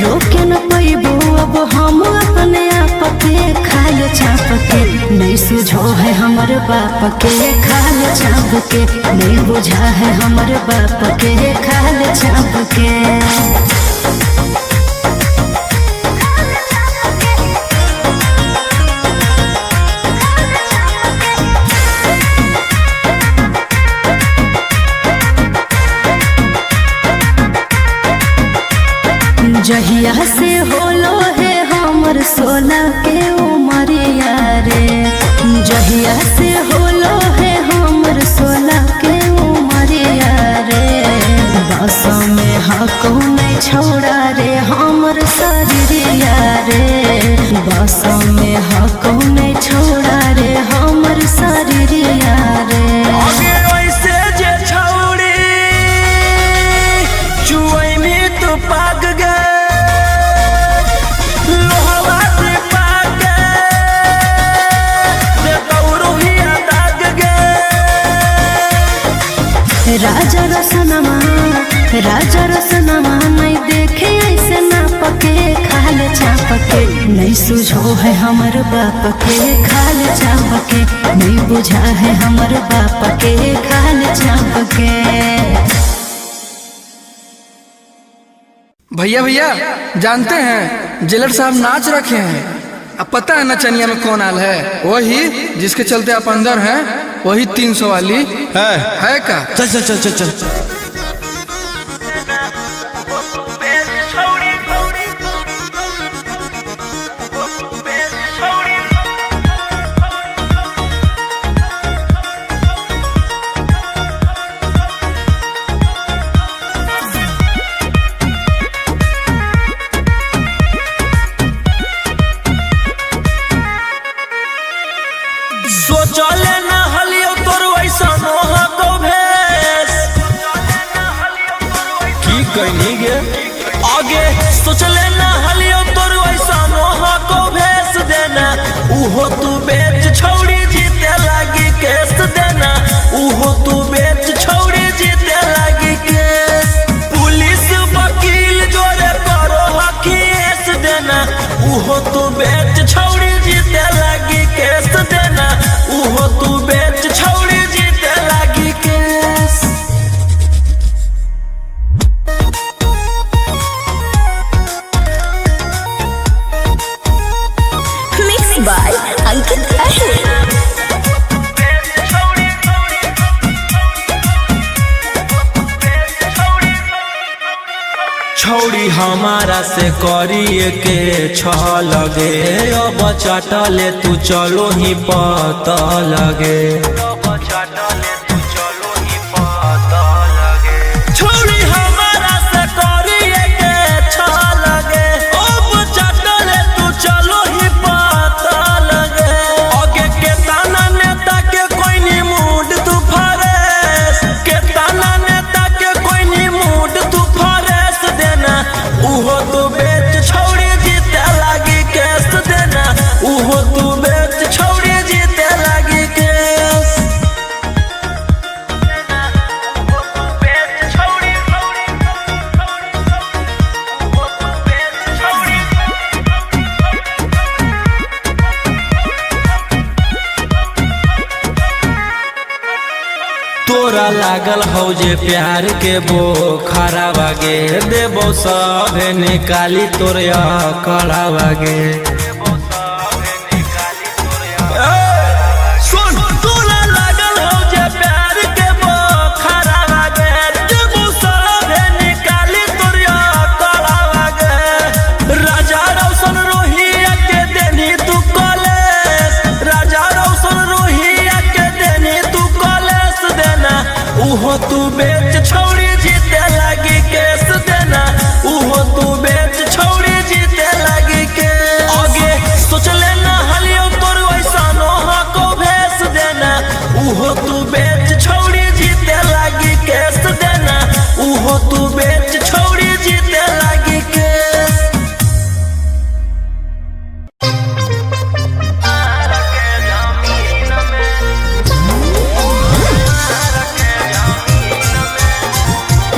रोके न पैबो अब हम अपने आप के खाए चाप के। नहीं सुझो है हमर बाप के खाए चाप के, नहीं बुझा है हमर बाप के खाए चाप के। जहिया से होलो है हमर 16 के उमरिया रे। जहिया से होलो है हमर 16 के उमरिया राजा रसनमा नहीं देखे ऐसे ना पके खाल चाप के नहीं सुझो है हमर बाप के खाल चाप के नहीं बुझा है हमर बाप के खाल चाप के। भैया जानते हैं जेलर साहब नाच रखे हैं। अब पता है नचनिया में कौन आल है? वही जिसके चलते आप अंदर हैं, वही 300 वाली है का? चल चल चल चल चल। सोचले ना हलियो तोर वैसा मोह को भेस की कहनी गे आगे सोचले ना हलियो तोर वैसा मोह को भेस देना उहो तू बेच छौड़ी जीते लागी केस देना उहो तू बेच छौड़ी जीते लागी केस पुलिस वकील जोरे करो हकीस देना उहो तू बेच छौड़ी जीते लागी केस देना उहो तू बेच छौड़ी जीते लागी केस। मिक्स बाय अंकित अहिर। छौड़ी हमारा से करिए के छह लगे अब चाटले तू चलो ही पता लगे छौड़ी हमारा से करिए के छह लगे अब चाटले तू चलो ही पता लगे आगे के ताना नेता के कोई नी मूड तू फरेस के ताना नेता के कोई नी मूड तू फरेस देना उहो तू बेच छौड़ी जीते लागी केस देना उहो तू बेच छौड़ी जीते लागी केस। तोरा लागल हौ जे प्यार के बोखरा बागे देबो सभे निकाली तोरे कड़ा बागे सुन तोरा लागल हौ जे प्यार के बोखरा बागे देबो सभे निकाली तोरे कड़ा बागे राजा रौशन रोहिया के देनी तू कॉलेज राजा रौशन रोहिया के देनी तू कॉलेज देना उहो तू बेच छौड़ी जीते लागी केस देना उहो तू बेच छौड़ी जीते लागी केस आगे सोचले ना हलियो तोर वैसा नोहा को भेस देना उहो तू बेच छौड़ी जीते लागी केस देना उहो तू बेच छौड़ी जीते लागी केस।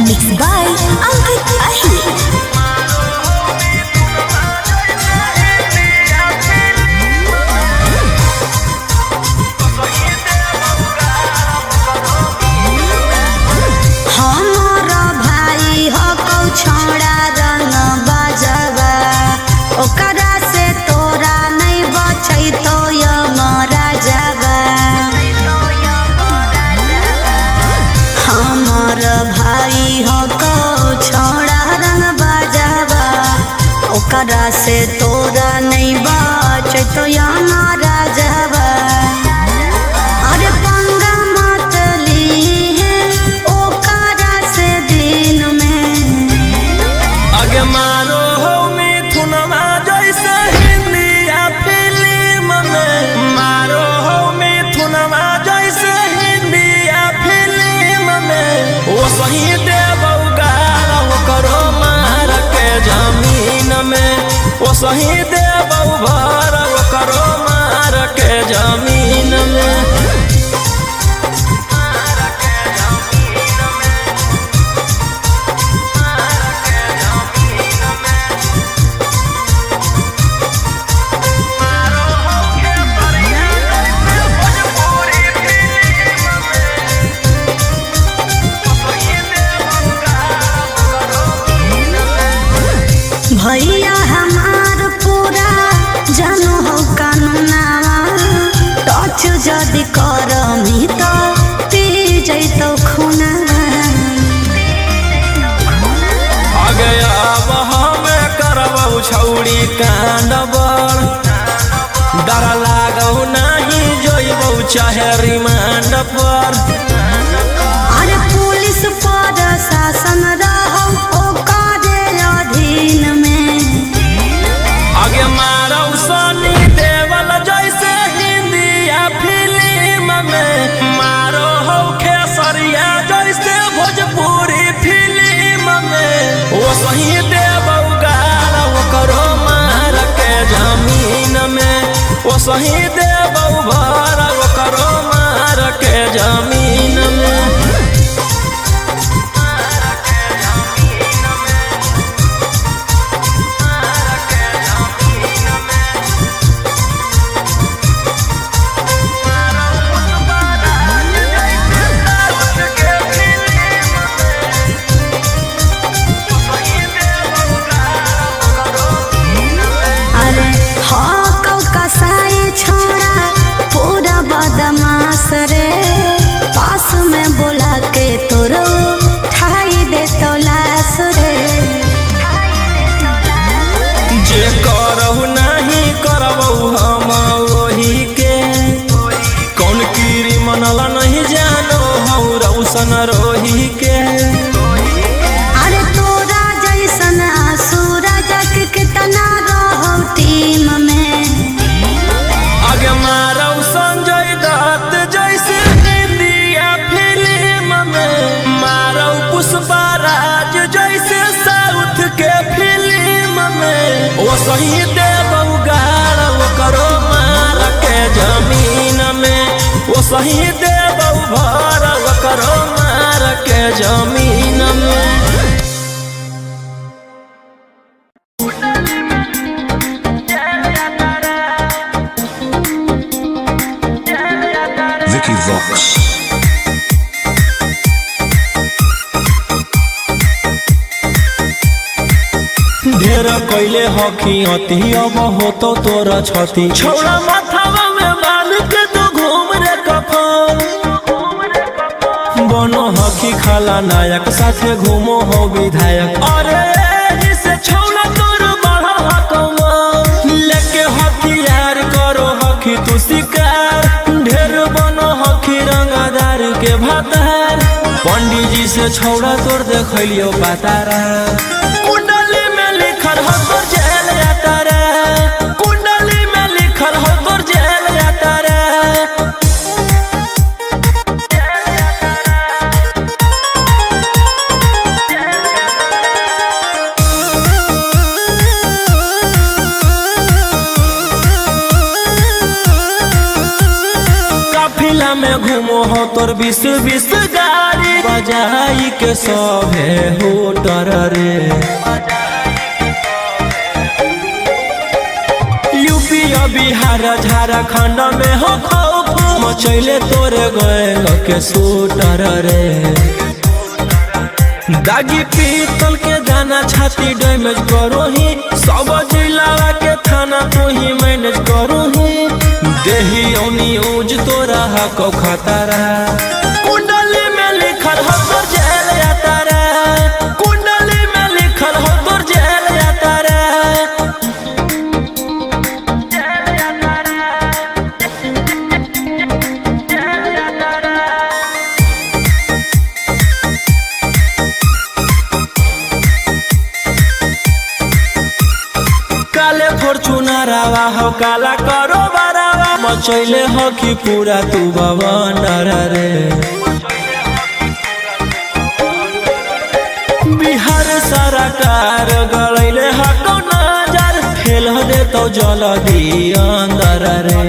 मिक्स बाय अंकित अहिर। हमारा भाई हो कौ छोड़ा रंग बाजवा ओकरा से तोरा नहीं बचै तो यमरा जावा हमार भाई हो कौ छोड़ा रंग बाजवा ओकरा से तोरा नहीं बचै तो यमरा जावा अरे पंगा मत ली ओकरा से दिन में आगे मारो हो मिथुनमा जैसे हिंदिया फिल्म में मारो हो मिथुनमा जैसे हिंदिया फिल्म में वो सही देबौ गारा वो करो मार के जमीन में वो सही देबौ भर वो करो मार के जमीन में। छोड़ी कांड बर डर लागो नहीं जोइबो चाहे रिमांड पर। अरे पुलिस पर शासन रहो ओकरे अधीन में। आगे मारो सनी देवल जैसे हिंदिया फिल्म में मारो हो खेसरिया जैसे भोजपुरी फिल्म में वो सही देवो गाल करो मार के जमीन में वो सही देवो भर करो मार के जमीन में। रे पास में बोला के तोरो ठाई दे तो लाश रे। जे करहु नहीं करबो हम वही के कौन कीरी मनला नहीं जानो हौ रौशन रोही के। अरे तोरा जैसन आसुरा जग कितना रहो टीम में। आगे मारो संजय दत्त जैसे इंडिया फिल्म में मारो पुष्पराज जैसे साउथ के फिल्म में वो सही देवो गाल करो मार के जमीन में वो सही देवो भर करो मार के जमीन में। Vicky Vox. ढेर कैले हकी अति अब हो तो तोरा छती छोड़ा माथावा में बांध के तो घूम रे कफन बनो हकी खाला नायक साथे घूमो हो विधायक। अरे से छोड़ा तोर बढ़ा हकमा लेके हथियार करो हकी तू शिकार ढेर बनो हकी रंगदार के भातार पंडित जी से छोड़ा तोर देखलियो पातारा कुंडली में लिखल हो तोर जेल जाता रे कुंडली में लिखल हो तोर जेल जाता रे। काफिला में घूमो हो तोर 20-20 गाड़ी बजाई के सभे होटर रे। यूपी बिहार झारखंड में हो खौफ मचैले तोरे गैंग के शूटर रे। दागी पीतल के दाना छाती डैमेज करो ही सब जिला के थाना तो ही मैनेज करो ही देही न्यूज तोरा हको खतरा कुंडली में लिखल हो तोर जेल जाता रे कुंडली में लिखल हो तोर जेल जाता रे। काले फॉर्च्यूनर आवा हो काला करो बारावा मचैले हो कि पूरा तू बवंडर रे। बिहार सरकार गलैले हको नजर फेल दे तो जल्दी अंदर रे।